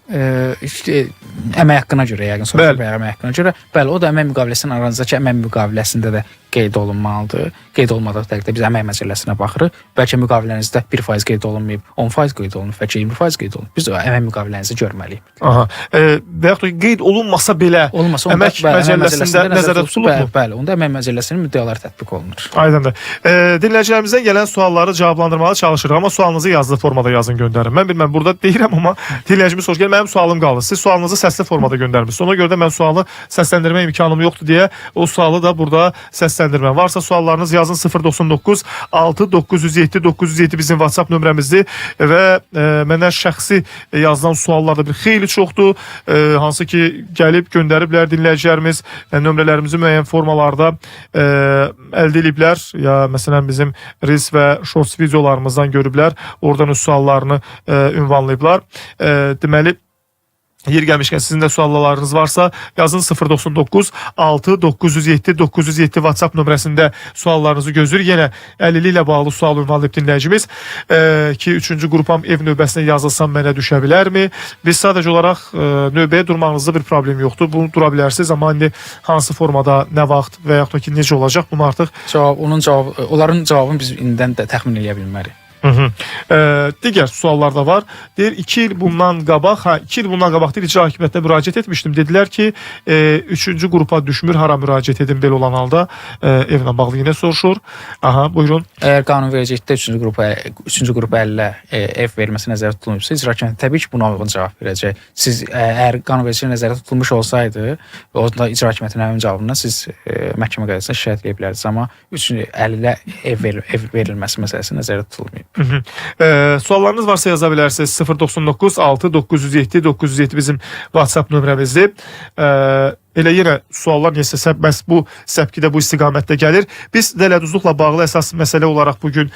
əmək haqqına görə yəqin soruşur, Bəli. əmək haqqına görə. Bəli, o da əmək müqaviləsinin aranızdakı əmək müqaviləsində də qeyd olunmalıdır. Qeyd olmadığı təqdirdə biz əmək məcəlləsinə baxırıq. Bəlkə müqavilənizdə 1% qeyd olunmayıb, 10% qeyd olunub, bəlkə 20% qeyd olunub. Biz o əmək müqavilənizi görməliyik. Aha. Və yaxud da qeyd olunmasa belə Olmasa onda əmək məcəlləsində nəzərdə tutulubmu? Bəli, onda əmək məcəlləsinin müddəaları tətbiq olunur. Aydındır. Dinləyicilərimizdən gələn sualları cavablandırmağa çalışırıq, amma sualınızı yazılı formada yazın, göndərin. Mən bilməm, burada deyirəm, amma dinləyicimiz xoş gəlir. Mənim sualım qaldı. Siz sualınızı səsli formada göndərmişsiniz. Ona görə də mən sualı səsləndirmə imkanım yoxdur deyə o sualı da burada səsləndirməm. Varsa suallarınız yazın 099 6 907 907 bizim WhatsApp nömrəmizdir və mənə şəxsi yazılan suallar da bir xeyli çoxdur. Hansı ki gəlib göndəriblər dinləyicilərimiz, nömrələrimizi müəyyən formalarda əldə ediblər. Ya məsələn bizim Reels və Shorts videolarımızdan görüblər. Oradan öz suallarını ünvanlayıblar. Deməli, yer gəlmişkən sizin də suallarınız varsa yazın 099 6 907 907 WhatsApp nömrəsində suallarınızı gözləyir. Yenə əlilliklə ilə bağlı sual ünvanlayıb dinləyicimiz ki, 3-cü qrupam ev növbəsinə yazılsam mənə düşə bilərmi? Biz sadəcə olaraq növbəyə durmağınızda bir problem yoxdur. Bunu dura bilərsiniz, amma indi hansı formada, nə vaxt və yaxud da ki, necə olacaq, bunu artıq onların cavabını biz indidən də təxmin edə bilmərik. Digər suallar da var. Deyir 2 il bundan qabaq, 2 il bundan qabaq deyir, icra hakimiyyətinə müraciət etmişdim. Dedilər ki, 3-cü qrupa düşmür, hara müraciət edin belə olan halda evlə bağlı yenə soruşur. Aha, buyurun. Əgər qanunvericilikdə 3-cü qrupa əllə ev verilməsi nəzərdə tutulmuşsa, icra hakimiyyəti təbii ki, buna uyğun cavab verəcək. Siz əgər qanunvericilik nəzərdə tutulmuş olsaydı, o da icra hakimiyyətinin həmin cavabından siz məhkəmə qaydasında şikayət edə bilərdiniz. Amma 3-cü əllə ev verilməsi məsələsi nəzərdə tutulmayıb. Suallarınız varsa yaza bilərsiniz. 099 6 907 907 bizim WhatsApp nömrəmizdir. Elə yenə suallar necəsə məhz bu səpkidə, bu istiqamətdə gəlir. Biz dələduzluqla bağlı əsas məsələ olaraq bugün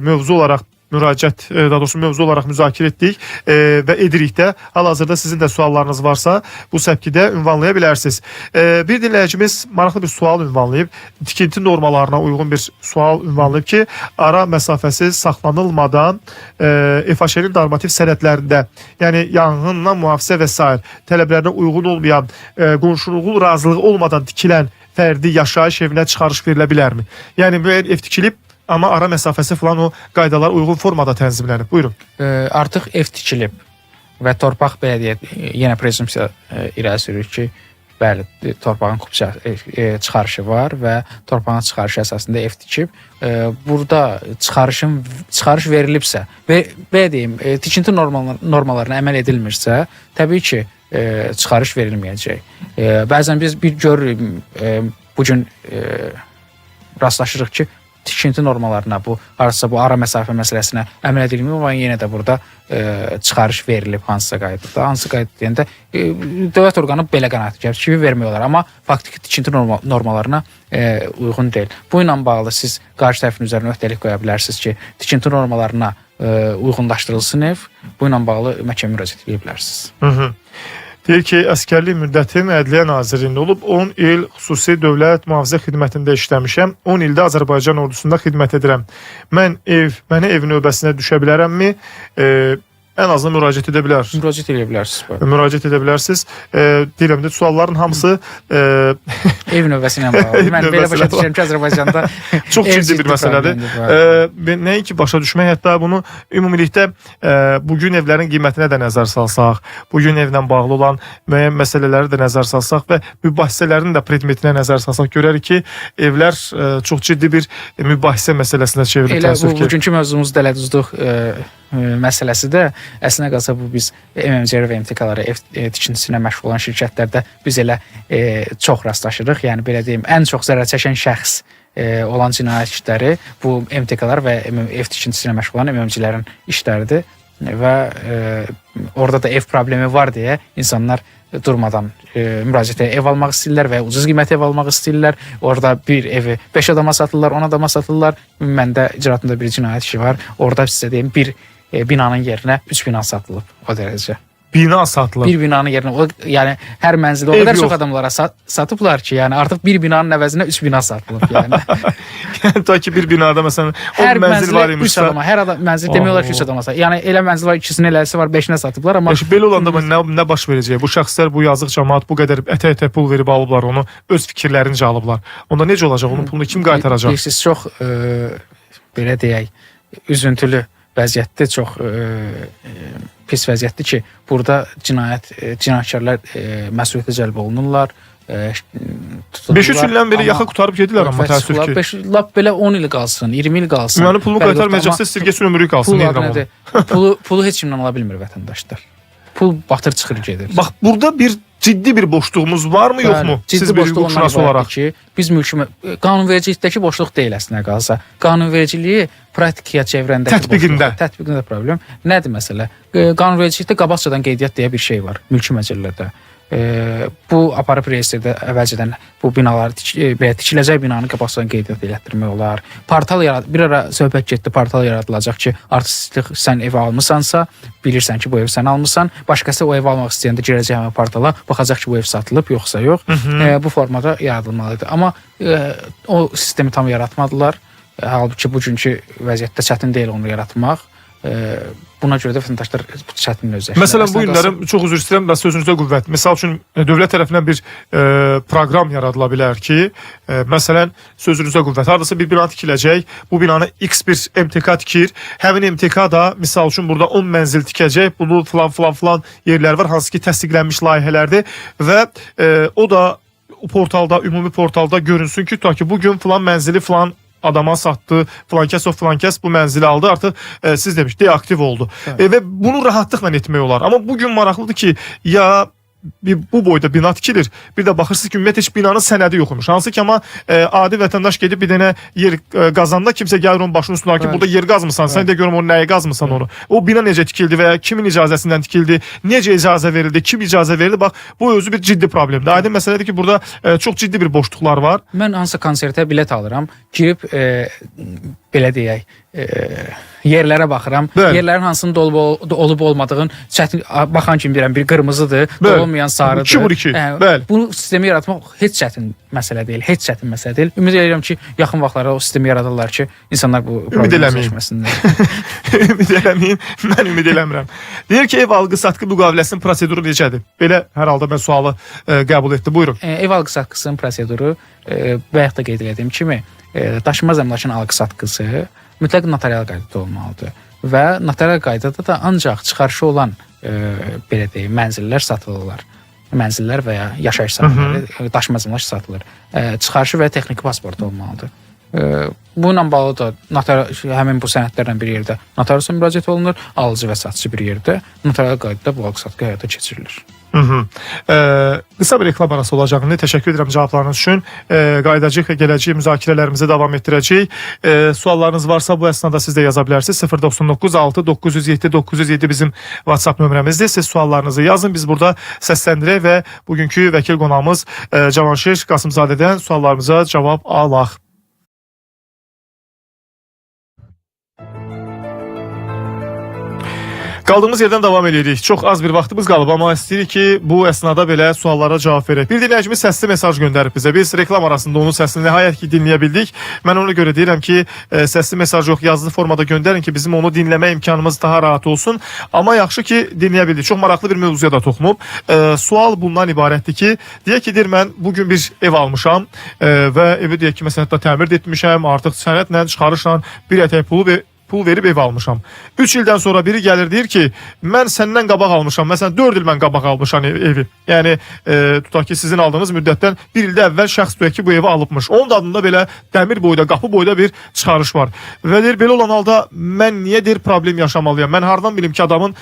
mövzu olaraq müraciət, daha doğrusu mövzu olaraq müzakirə etdik və edirik də. Hal-hazırda sizin də suallarınız varsa bu səpkidə ünvanlaya bilərsiniz. Bir dinləyicimiz maraqlı bir sual ünvanlayıb. Tikinti normalarına uyğun bir sual ünvanlayıb ki, ara məsafəsi saxlanılmadan FHŞ-nin normativ sənədlərində, yəni yanğından mühafizə və s. tələblərinə uyğun olmayan, qonşuluğun razılığı olmadan tikilən fərdi yaşayış evinə çıxarış verilə bilərmi? Yəni müəyyən ev tikilib, amma ara məsafəsi falan o qaydalar uyğun formada tənzimlənib. Buyurun. Artıq ev tikilib və torpaq belə deyək, yenə prezumpsiya irəli sürür ki, bəli, torpağın çıxarışı var və torpağın çıxarışı əsasında ev tikib. Burada çıxarış verilibsə və belə deyim, tikinti normalarına əməl edilmirsə, təbii ki, çıxarış verilməyəcək. Bəzən biz görürük, bugün rastlaşırıq ki, tikinti normalarına, bu ara məsafə məsələsinə əməl edilmir, amma yenə də burada çıxarış verilib hansısa qaydada. Hansı qayda deyəndə dövlət orqanı belə qənaət gəlir ki, vermiyorlar, amma faktiki tikinti normalarına uyğun deyil. Bu ilə bağlı siz qarşı tərəfin üzərinə öhdəlik qoya bilərsiniz ki, tikinti normalarına uyğunlaşdırılsın ev. Bu ilə bağlı məhkəmə müraciət edə bilərsiniz. Deyir ki, əskərlik müddətim Ədliyyə Nazirliyində olub, 10 il xüsusi dövlət mühafizə xidmətində işləmişəm, 10 ildə Azərbaycan ordusunda xidmət edirəm. Mənə ev növbəsinə düşə bilərəmmi? Ən azından müraciət edə bilər. Müraciət edə bilərsiniz. Müraciət edə bilərsiniz. Deyirəm də, sualların hamısı ev növbəsi ilə bağlı. Mən belə başa düşürəm ki, Azərbaycanda çox ciddi bir məsələdir. Nəinki başa düşmək, hətta bunu ümumilikdə bugün evlərin qiymətinə də nəzər salsaq, bugün evlə bağlı olan müəyyən məsələləri də nəzər salsaq və mübahisələrin də predmetinə nəzər salsaq, görərik ki, evlər çox ciddi bir mübahisə məsələsinə çevrilib. Elə bugünkü mövzumuz dələduzluq məsələsi də əslində qalsa bu biz MMC-lərə və MTK-lara ev tikintisinə məşğul olan şirkətlərdə biz elə çox rastlaşırıq. Yəni belə deyim, ən çox zərər çəkən şəxs olan cinayət işləri bu MTK-lar və ev tikintisinə məşğul olan MMC-lərin işləridir və orada da ev problemi var deyə insanlar durmadan müraciətə ev almaq istəyirlər və ucuz qiymətə ev almaq istəyirlər. Orada bir evi 5 adama satırlar, 10 adama satırlar. Məndə icraatında bir cinayət işi var. Orada sizə deyim, bir binanın yerinə 3 bina satılıb o dərəcə. bina satılır. Bir binanın yerinə o yəni hər mənzildə o Ev qədər yox. çox adamlara satıblar ki, yəni artıq bir binanın əvəzinə 3 bina satılıb yəni. Yəni ta ki bir binada məsələn 10 Hər mənzil var mənzilə 3 imişsə, adama, hər adam mənzil demək olar ki 3 adama satılır. Yəni elə mənzil var, ikisini eləsi var, 5-nə satıblar amma belə olanda nə baş verəcək? Bu şəxslər, bu yazıq cəmaət bu qədər ətə-ətə pul verib alıblar onu, öz fikirlərincə alıblar. Onda necə olacaq? Onun pulunu kim qaytaracaq? Siz çox belə deyək, üzüntülü vəziyyətdir, çox pis vəziyyətdir ki, burada cinayətkarlar məsuliyyətə cəlb olunurlar. 5-3 ildən beri yaxa qutarıb gedirlər amma təəssüf ki. Lap belə 10 il qalsın, 20 il qalsın. Yəni pulunu qaytarmayacaqsa sirgəsin ömrü qalsın. Pulu heç kimdən ala bilmir vətəndaşlar. Pul batır çıxır gedir. Bax, burada bir ciddi bir boşluğumuz varmı, yoxmu? Siz bir hüquqşünas olaraq. Ki, biz qanunvericilikdəki boşluq deyil əslində qalsa. Qanunvericiliyi praktikaya çevirəndəki tətbiqində problem. Nədir məsələ? Qanunvericilikdə qabaqcadan qeydiyyat deyə bir şey var mülki məcəllədə. Bu aparıb reyestrdə əvvəlcədən bu binaları tikiləcək binanın qabaqcadan qeydiyyat elətdirmək olar. Portal bir ara söhbət getdi, portal yaradılacaq ki, artıq sən ev almısansa, bilirsən ki, bu evi sən almısan, başqası o ev almaq istəyəndə girəcək həmin portala, baxacaq ki, bu ev satılıb yoxsa yox. Bu formada yaradılmalıdır. Amma o sistemi tam yaratmadılar. Halbuki bugünkü vəziyyətdə çətin deyil onu yaratmaq. Buna görə də vətəndaşlar çətin özləşir. Məsələn, bu günlərim çox üzr istəyirəm, mən sözünüzdə qüvvət. Məsəl üçün dövlət tərəfindən bir proqram yaradıla bilər ki, məsələn, sözünüzdə qüvvət. Hardasa bir bina tikiləcək, bu binanı X bir MTK tikir. Həmin MTK da misal üçün burada 10 mənzil tikəcək. Bunu falan yerlər var, hansı ki təsdiqlənmiş layihələrdir və o da portalda, ümumi portalda görünsün ki, ta ki bugün falan mənzili falan adama satdı, filan kəs bu mənzili aldı, artıq siz demiş, deaktiv oldu. Və bunu rahatlıqla etmək olar. Amma bugün maraqlıdır ki, ya bu boyda bina tikilir, bir də baxırsınız ki, ümumiyyətlə heç binanın sənədi yoxmuş. Hansı ki, amma adi vətəndaş gedib bir dənə yer qazanda kimsə gəlir onun başının üstündə ki, burada yer qazmısan, sən də görüm onu nəyə qazmısan onu. O bina necə tikildi və ya kimin icazəsindən tikildi, necə icazə verildi, kim icazə verildi, bax, bu özü bir ciddi problemdir. Aydın məsələdir ki, burada çox ciddi bir boşluqlar var. Mən hansı konsertə bilet alıram, girib belə deyək, yerlərə baxıram. Yerlərin hansının olub olmadığını çətin baxan kimi deyirəm, bir qırmızıdır, olmayan sarıdır. 2-2. Bəli. Bu sistemi yaratmaq heç çətin məsələ deyil, heç çətin məsələ deyil. Ümid edirəm ki, yaxın vaxtlarda o sistemi yaradırlar ki, insanlar bu problemi çəkməsinlər. Ümid eləməyin, mən ümid eləmirəm. Deyir ki, ev alqı-satqı müqaviləsinin proseduru necədir? Belə hər halda mən sualı qəbul etdim. Buyurun. Ev alqı-satqısının proseduru bayaq da qeyd etdiyim kimi daşınmaz əmlakın alqı-satqısı mütləq notarial qaydada olmalıdır və notarial qaydada da ancaq çıxarışı olan belə deyək, mənzillər satılırlar. Mənzillər və ya yaşayış sahələri, daşınmaz əmlak satılır. Çıxarışı və ya texniki pasport olmalıdır. Bununla bağlı da həmin bu sənədlərlə bir yerdə notariusa müraciət olunur, alıcı və satıcı bir yerdə notarial qaydada bu alqı-satqı həyata keçirilir. Qısa bir reklam arası olacağını təşəkkür edirəm cavablarınız üçün. Qayıdacaq və gələcək müzakirələrimizi davam etdirəcəyik. Suallarınız varsa bu əsnada siz də yaza bilərsiniz. 099 6 907 907 bizim WhatsApp nömrəmizdir. Siz suallarınızı yazın. Biz burada səsləndirək və bugünkü vəkil qonağımız Cavanşir Qasımzadədən suallarımıza cavab alaq. Qaldığımız yerdən davam edirik. Çox az bir vaxtımız qalıb, amma istəyirik ki, bu əsnada belə suallara cavab verək. Bir dinləyicimiz səsli mesaj göndərib bizə. Biz reklam arasında onun səsini nəhayət ki, dinləyə bildik. Mən ona görə deyirəm ki, səsli mesaj yox, yazılı formada göndərin ki, bizim onu dinləmə imkanımız daha rahat olsun. Amma yaxşı ki, dinləyə bildik. Çox maraqlı bir mövzuya da toxunub. Sual bundan ibarətdir ki, deyək ki, deyir, mən bugün bir ev almışam və evi deyək ki, məsələn, təmir etmişəm, artıq sənədlə, çıxarışla bir ətək pul verib ev almışam. 3 ildən sonra biri gəlir deyir ki, mən səndən qabaq almışam. Məsələn, 4 il mən qabaq almışam evi. Yəni, tutaq ki, sizin aldığınız müddətdən 1 ildə əvvəl şəxs deyək ki, bu evi alıbmış. Onun adında belə dəmir boyda, qapı boyda bir çıxarış var. Və deyir, belə olan halda mən niyə deyir problem yaşamalıyam? Mən hardan bilim ki, adamın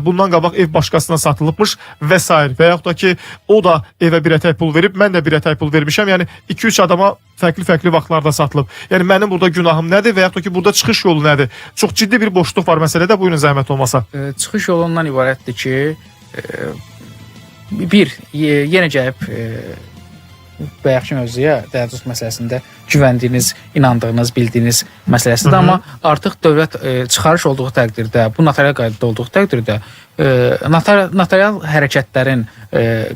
bundan qabaq ev başqasına satılıbmış və s. Və yaxud da ki, o da evə bir ətək pul verib, mən də bir ətək pul vermişəm. Yəni, 2-3 adama fərqli vaxtlarda satılıb. Yəni, mənim burada günahım nədir və yaxud da ki, burada çıxış yolu nədir? Çox ciddi bir boşluq var məsələdə, buyurun zəhmət olmasa. Çıxış yolundan ibarətdir ki, bir, yenə gəlib bayaqki mövzuya, dələduzluq məsələsində güvəndiyiniz, inandığınız, bildiyiniz məsələsidir. Amma artıq dövlət çıxarış olduğu təqdirdə, bu notarial qaydada olduğu təqdirdə notarial hərəkətlərin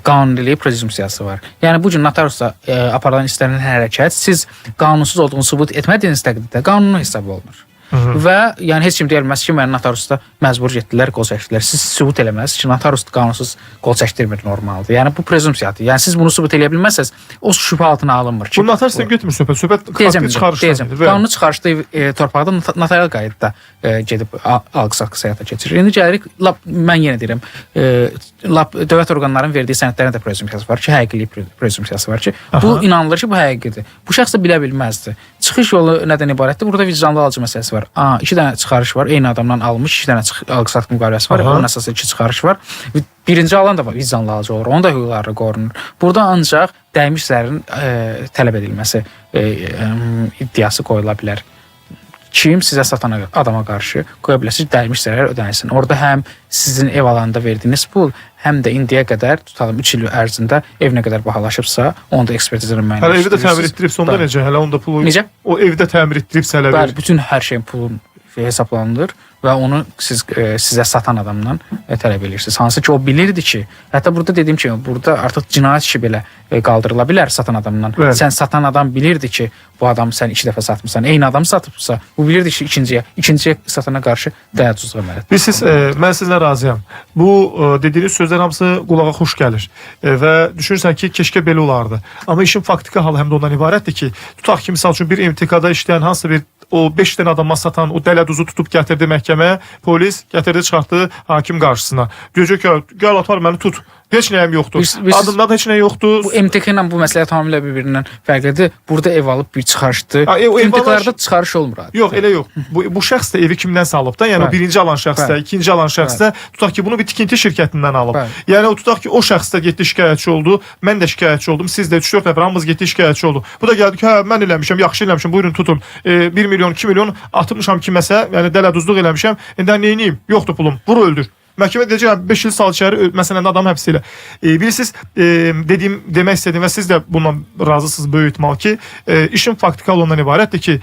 qanuniliyi prezumpsiyası var. Yəni bu gün notariusla aparılan istənilən hərəkət siz qanunsuz olduğunu sübut etmədiyiniz təqdirdə qanuni hesab olunur. Və yəni heç kim deyə bilməz ki, məni notariusda məcbur getdilər, qol çəkdilər. Siz sübut eləməzsiniz ki, notarius qanunsuz qol çəkdirmir normaldır. Yəni bu prezumpsiyadır. Yəni siz bunu sübut eləyə bilməsəz, o şübhə altına alınmır ki. Bu notariusdan götürmür söhbət. Söhbət faktiki çıxarışdan. Qanuni çıxarışda torpaqda notarial qaydada gedib alqı-satqısı həyata keçirir. İndi gəlirik, mən yenə deyirəm, dövlət orqanlarının verdiyi sənədlərin də prezumpsiyası var ki, həqiqilik prezumpsiyası var ki, bu inanılır ki, bu həqiqidir. Bu şəxs də bilə bilməzdi. Çıxış yolu nədən ibarətdir? Burada vicdanlı alıcı məsələsi var. 2 dənə çıxarış var. Eyni adamdan almış 2 dənə alqı-satqı müqaviləsi var. Onun əsasında 2 çıxarış var. Birinci alan da vicdanlı alıcı olur. Onun da hüquqları qorunur. Burada ancaq dəymiş zərərin tələb edilməsi iddiası qoyula bilər. Kim sizə satan adama qarşı qoya bilərsiniz, dəymiş zərər ödənilsin. Orada həm sizin ev alanda verdiyiniz pul, həm də indiyə qədər tutalım 3 il ərzində ev nə qədər bahalaşıbsa, onu da ekspertizanın müəyyənləşdirirsiniz. Hələ evi də təmir etdiribsə onda necə? Hələ onda pulu... Necə? O evdə təmir etdiribsə hələ... Bəli, bütün hər şeyin pulun hesablanılır və onu sizə satan adamdan tələb edirsiniz. Hansı ki, o bilirdi ki, hətta burada dediyim kimi, burada artıq cinayət işi belə qaldırıla bilər satan adamdan. Evet. Sən satan adam bilirdi ki, bu adam sən 2 dəfə satmısan, eyni adam satıbsa, bu bilirdi ki, ikinciyə satana qarşı dəyərsizlik əməliyyat. Biz mən sizinlə razıyam. Bu dediyiniz sözlər hamısı qulağa xoş gəlir və düşünürsən ki, keşke belə olardı. Amma işin faktiki halı həm də ondan ibarətdir ki, tutaq ki, misal üçün bir MTK-da işləyən hansı bir o 5 dənə adama satan o dələduzu tutub gətirdi məhkəməyə, polis gətirdi çıxartdı hakim qarşısına. Deyəcək ki, gəl atar məni tut. Heç nəyim yoxdur. Adımda da heç nə yoxdur. Bu MTK ilə bu məsələ tamamilə bir-birindən fərqlidir. Burada ev alıb bir çıxarışdı. MTK-larda çıxarış olmur. Yox, elə yox. Bu şəxs də evi kimdənsə alıb da, yəni o birinci alan şəxs də, ikinci alan şəxs də tutaq ki, bunu bir tikinti şirkətindən alıb. Yəni o tutaq ki, o şəxs də getdi şikayətçi oldu, mən də şikayətçi oldum, siz də 3-4 nəfər hamımız getdi şikayətçi oldu. Bu da gəldi ki, hə, mən eləmişəm, yaxşı eləmişəm, buyurun tutun. 1 milyon, 2 milyon atmışam kiməsə, yəni dələduzluq eləmişəm. İndi nə edeyim? Yoxdur pulum. Vur öldür. Məhkəmə deyəcək, 5 il sal içəri, məsələn, adam həbs elə. Bilirsiniz, demək istədim və siz də bundan razısınız böyük ihtimal ki, işin faktikal ondan ibarətdir ki,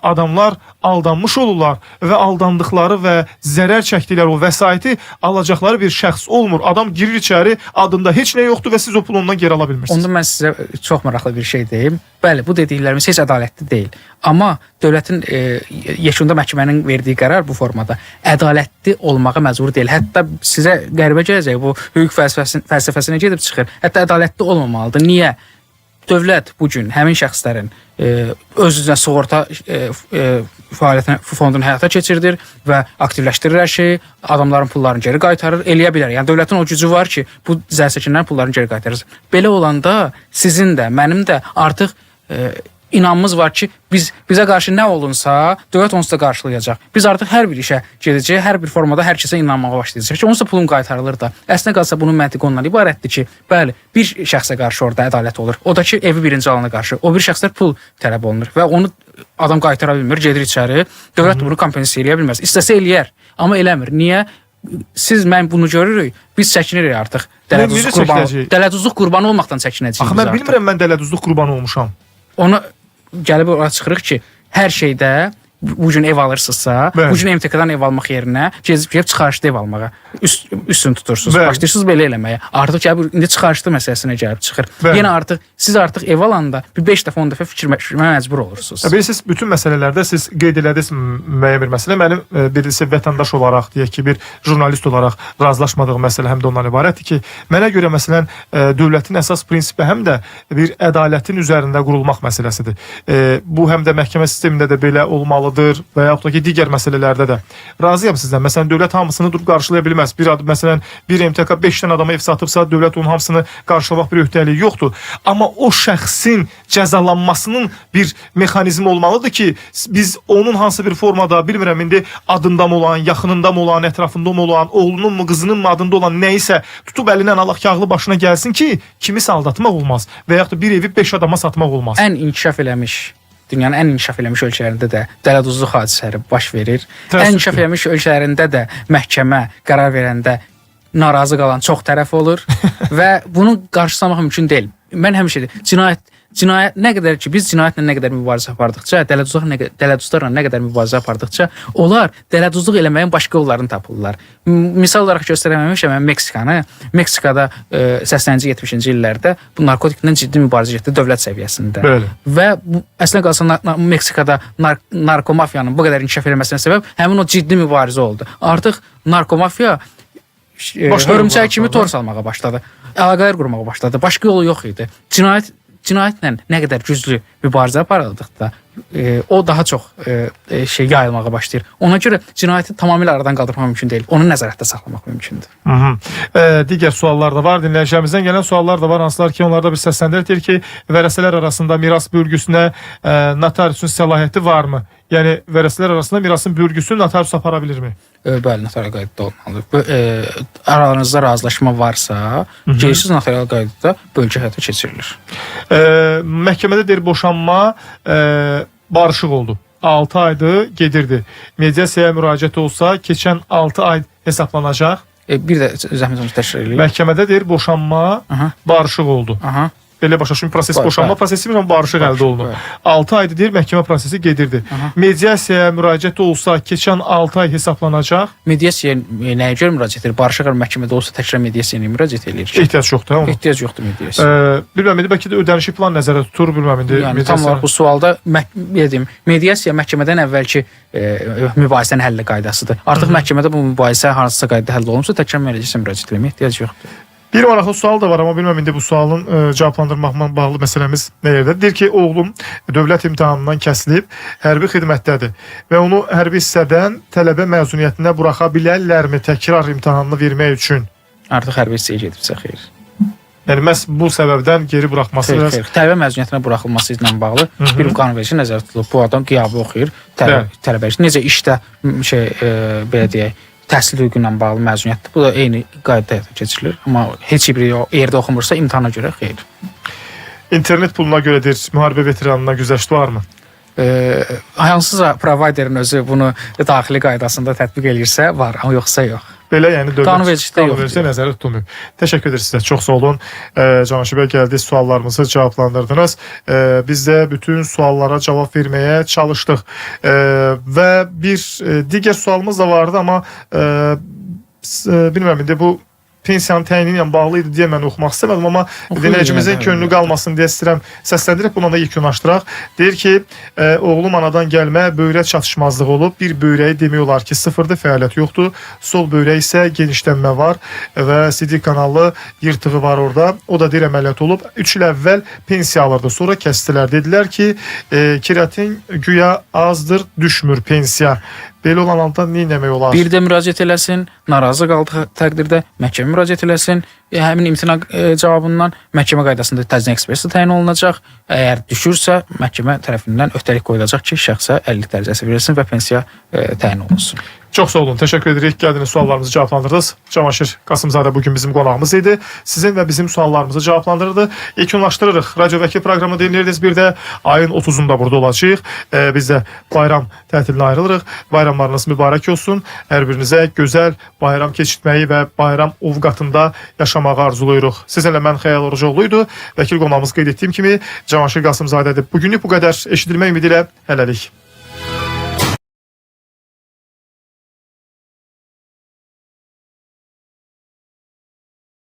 adamlar aldanmış olurlar və aldandıqları və zərər çəkdikləri o vəsaiti alacaqları bir şəxs olmur. Adam girir içəri, adında heç nə yoxdur və siz o pulu ondan geri ala bilmirsiniz. Onda mən sizə çox maraqlı bir şey deyim. Bəli, bu dediklərimiz heç ədalətli deyil. Amma dövlətin yekunda məhkəmənin verdiyi qərar bu formada ədalətli olmağa məcbur deyil. Hətta sizə qəribə gələcək, bu hüquq fəlsəfəsinə gedib çıxır. Hətta ədalətli olmamalıdır. Niyə? Dövlət bugün həmin şəxslərin öz-özünə sığorta fondunu həyata keçirdir və aktivləşdirir hər şeyi, adamların pullarını geri qaytarır, eləyə bilər. Yəni dövlətin o gücü var ki, bu zərərçəkənlərin pullarını geri qaytarır. Belə olanda sizin də, mənim də artıq inanmız var ki, bizə qarşı nə olunsa, dövlət onsuz da qarşılayacaq. Biz artıq hər bir işə gedəcək, hər bir formada hər kəsə inanmağa başlayacaq ki, onsuz da pulun qaytarılır da. Əslində qalsa bunun məntiqi ondan ibarətdir ki, bəli, bir şəxsə qarşı orada ədalət olur. O da ki, evi birinci alana qarşı. O bir şəxslər pul tələb olunur və onu adam qaytara bilmir, gedir içəri. Dövlət bunu kompensasiya eləyə bilməz. İstəsə eləyər, amma eləmir. Niyə? Mən bunu görürük. Biz çəkinirik artıq. Dələduzluq qurbanı olmaqdan çəkinəcəyik. Axı mən bilmirəm, mən dələduzluq qurbanı olmuşam. Onu gəlib oraya çıxırıq ki, hər şeydə bugün ev alırsınızsa, bugün MTK-dan ev almaq yerinə gedib çıxarışda ev almağa üstün tutursunuz. Başlayırsınız belə eləməyə. Artıq gəlib indi çıxarışda məsələsinə gəlib çıxır. Yenə artıq siz artıq ev alanda bir 5 dəfə 10 dəfə fikirləşməyə məcbur olursunuz. Bilirsiniz, bütün məsələlərdə siz qeyd elədiniz müəyyən bir məsələ. Mənim birisi vətəndaş olaraq, deyək ki, bir jurnalist olaraq razılaşmadığım məsələ həm də ondan ibarətdir ki, mənə görə məsələn dövlətin əsas prinsipi həm də bir ədalətin üzərində qurulmaq məsələsidir. Bu həm də məhkəmə sistemində də belə olmalı və yaxud da ki, digər məsələlərdə də. Razıyam sizdən. Məsələn, dövlət hamısını durub qarşılaya bilməz. Məsələn, bir MTK 5 dənə adama ev satıbsa, dövlət onun hamısını qarşılamaq bir öhdəliyi yoxdur. Amma o şəxsin cəzalanmasının bir mexanizmi olmalıdır ki, biz onun hansı bir formada, bilmirəm, indi adında mı olan, yaxınında mı olan, ətrafında mı olan, oğlunun mu, qızının mı adında olan nəyisə tutub əlindən alaq kağılı başına gəlsin ki, kimisi aldatmaq olmaz və yaxud da bir evi 5 adama satmaq olmaz. Ən inkişaf eləmiş, dünyanın ən inkişaf eləmiş ölkələrində də dələduzluq hadisələri baş verir. Ən inkişaf eləmiş ölkələrində də məhkəmə qərar verəndə narazı qalan çox tərəf olur və bunu qarşılamaq mümkün deyil. mən həmişə cinayət nə qədər ki biz cinayətlə nə qədər mübarizə apardıqca, dələduzlarla nə qədər mübarizə apardıqca, onlar dələduzluq eləməyin başqa yollarını tapırlar. Misal olaraq göstərəməmişəm, mən Meksikada 80-ci 70-ci illərdə bu narkotiklə ciddi mübarizə getdi dövlət səviyyəsində. Bəli. Və bu əslində qalsa Meksikada narkomafiyanın bu qədər inkişaf etməsinə səbəb həmin o ciddi mübarizə oldu. Artıq narkomafiya hörümçək kimi tor salmağa başladı. Əlaqələr qurmağa başladı. Başqa yolu yox idi. Cinayətlə nə qədər güclü mübarizə aparıldıqda o daha çox yayılmağa başlayır. Ona görə cinayəti tamamilə aradan qaldırmaq mümkün deyil. Onu nəzarətdə saxlamaq mümkündür. Digər suallar da var. Dinləyicilərimizdən gələn suallar da var. Hansılar ki, onlarda bir səsləndirir. Deyir ki, vərəsələr arasında miras bölgüsünə notariusun səlahiyyəti varmı? Yəni, vərəsələr arasında mirasın bölgüsünü notarius apara bilirmi? Bəli, notarial qaydada olmalıdır. Aranızda razılaşma varsa, geriksiz notarial qaydada bölgü həyata keçirilir. Məhkəmədə deyir, boşanma barışıq oldu. 6 aydır gedirdi. Mediasiyaya müraciət olsa, keçən 6 ay hesablanacaq. Bir də zəhmət olmasa təkrar edeyim. Məhkəmədə deyir, boşanma barışıq oldu. Belə başa düşün, proses boşanma prosesi ilə barışıq əldə olunur. 6 aydır deyir, məhkəmə prosesi gedirdi. Mediasiyaya müraciət olsa, keçən 6 ay hesablanacaq. Mediasiyaya nəyə görə müraciət edir? Barışıq məhkəmədə olsa təkrar mediasiyaya müraciət edir. Ehtiyac yoxdur, amma. Ehtiyac yoxdur mediasiyaya. Bilməm indi, bəlkə də ödənişi plan nəzərdə tutur, bilməm indi. Yəni, tam olaraq bu sualda mediasiya məhkəmədən əvvəlki mübahisənin həlli qaydasıdır. Artıq məhkəmədə bu mübahisə hansısa qaydada həll olunsa, təkrar mediasiyaya müraciət etməyə ehtiyac yoxdur. Bir maraqlı sual da var, amma bilməm indi bu sualın cavablandırmaqla bağlı məsələmiz nə yerdə? Deyir ki, oğlum dövlət imtahanından kəsilib, hərbi xidmətdədir və onu hərbi hissədən tələbə məzuniyyətinə buraxa bilərlərmi təkrar imtahanını vermək üçün? Artıq hərbi hissəyə gedibsə, xeyr. Yəni, məhz bu səbəbdən geri buraxması... Xeyr. Tələbə məzuniyyətinə buraxılması ilə bağlı bir qanunverici nəzərdə tutulub. Bu adam qiyabı oxuyur, tələbə. Necə işdə, belə deyək, təhsil hüququ ilə bağlı məzuniyyətdir. Bu da eyni qaydada həyata keçirilir. Amma heç bir yerdə oxumursa imtahana görə xeyr. İnternet puluna görədir, müharibə veteranına güzəşt varmı? Hansısa provayderin özü bunu daxili qaydasında tətbiq eləyirsə var, amma yoxsa yox. Belə, yəni qanunvericilikdə nəzərdə tutulmuyor. Təşəkkür ederiz sizə. Çox sağ olun. Cavanşir bəy, gəldi, suallarımızı cavablandırdınız. Biz də bütün suallara cavab verməyə çalışdıq. Və bir digər sualımız da vardı, amma bilməm indi bu pensiyanın təyini ilə bağlı idi deyə mən oxumaq istəmədim, amma dinləyicimizin könlü qalmasın deyə istəyirəm səsləndirib, buna da yekunlaşdıraq. Deyir ki, oğlum anadan gəlmə böyrək çatışmazlığı olub, bir böyrəyi demək olar ki, sıfırda fəaliyyət yoxdur, sol böyrək isə genişlənmə var və CD kanalı yırtığı var orada, o da deyir əməliyyat olub. 3 il əvvəl pensiya alırdı, sonra kəsdilər. Dedilər ki, keratin güya azdır, düşmür pensiya. Belə olan halda nə etmək olar? Bir də müraciət eləsin, narazı qaldığı təqdirdə məhkəmə müraciət eləsin, həmin imtina cavabından məhkəmə qaydasında təzyiq eksperti təyin olunacaq. Əgər düşürsə, məhkəmə tərəfindən öhdəlik qoyulacaq ki, şəxsə 50 dərəcəsi verilsin və pensiya təyin olunsun. Çox sağ olun, təşəkkür edirik. Gəldiniz, suallarımızı cavablandırdınız. Cavanşir Qasımzadə bugün bizim qonağımız idi. Sizin və bizim suallarımızı cavablandırdı. Yekunlaşdırırıq. Radiodakı proqramı dinləyirdiniz. Bir də ayın 30-unda burada olacağıq. Biz də bayram tətilinə ayrılırıq. Bayramlarınız mübarək olsun. Hər birinizə gözəl bayram keçirtməyi və bayram ovqatında yaşamağı arzulayırıq. Sizinlə mən Xəyal Orucoğlu'ydu. Vəkil qonağımız qeyd etdiyim kimi Cavanşir Qasımzadədir. Bugünlük bu qədər. Eşidilmək ümidi ilə hələlik.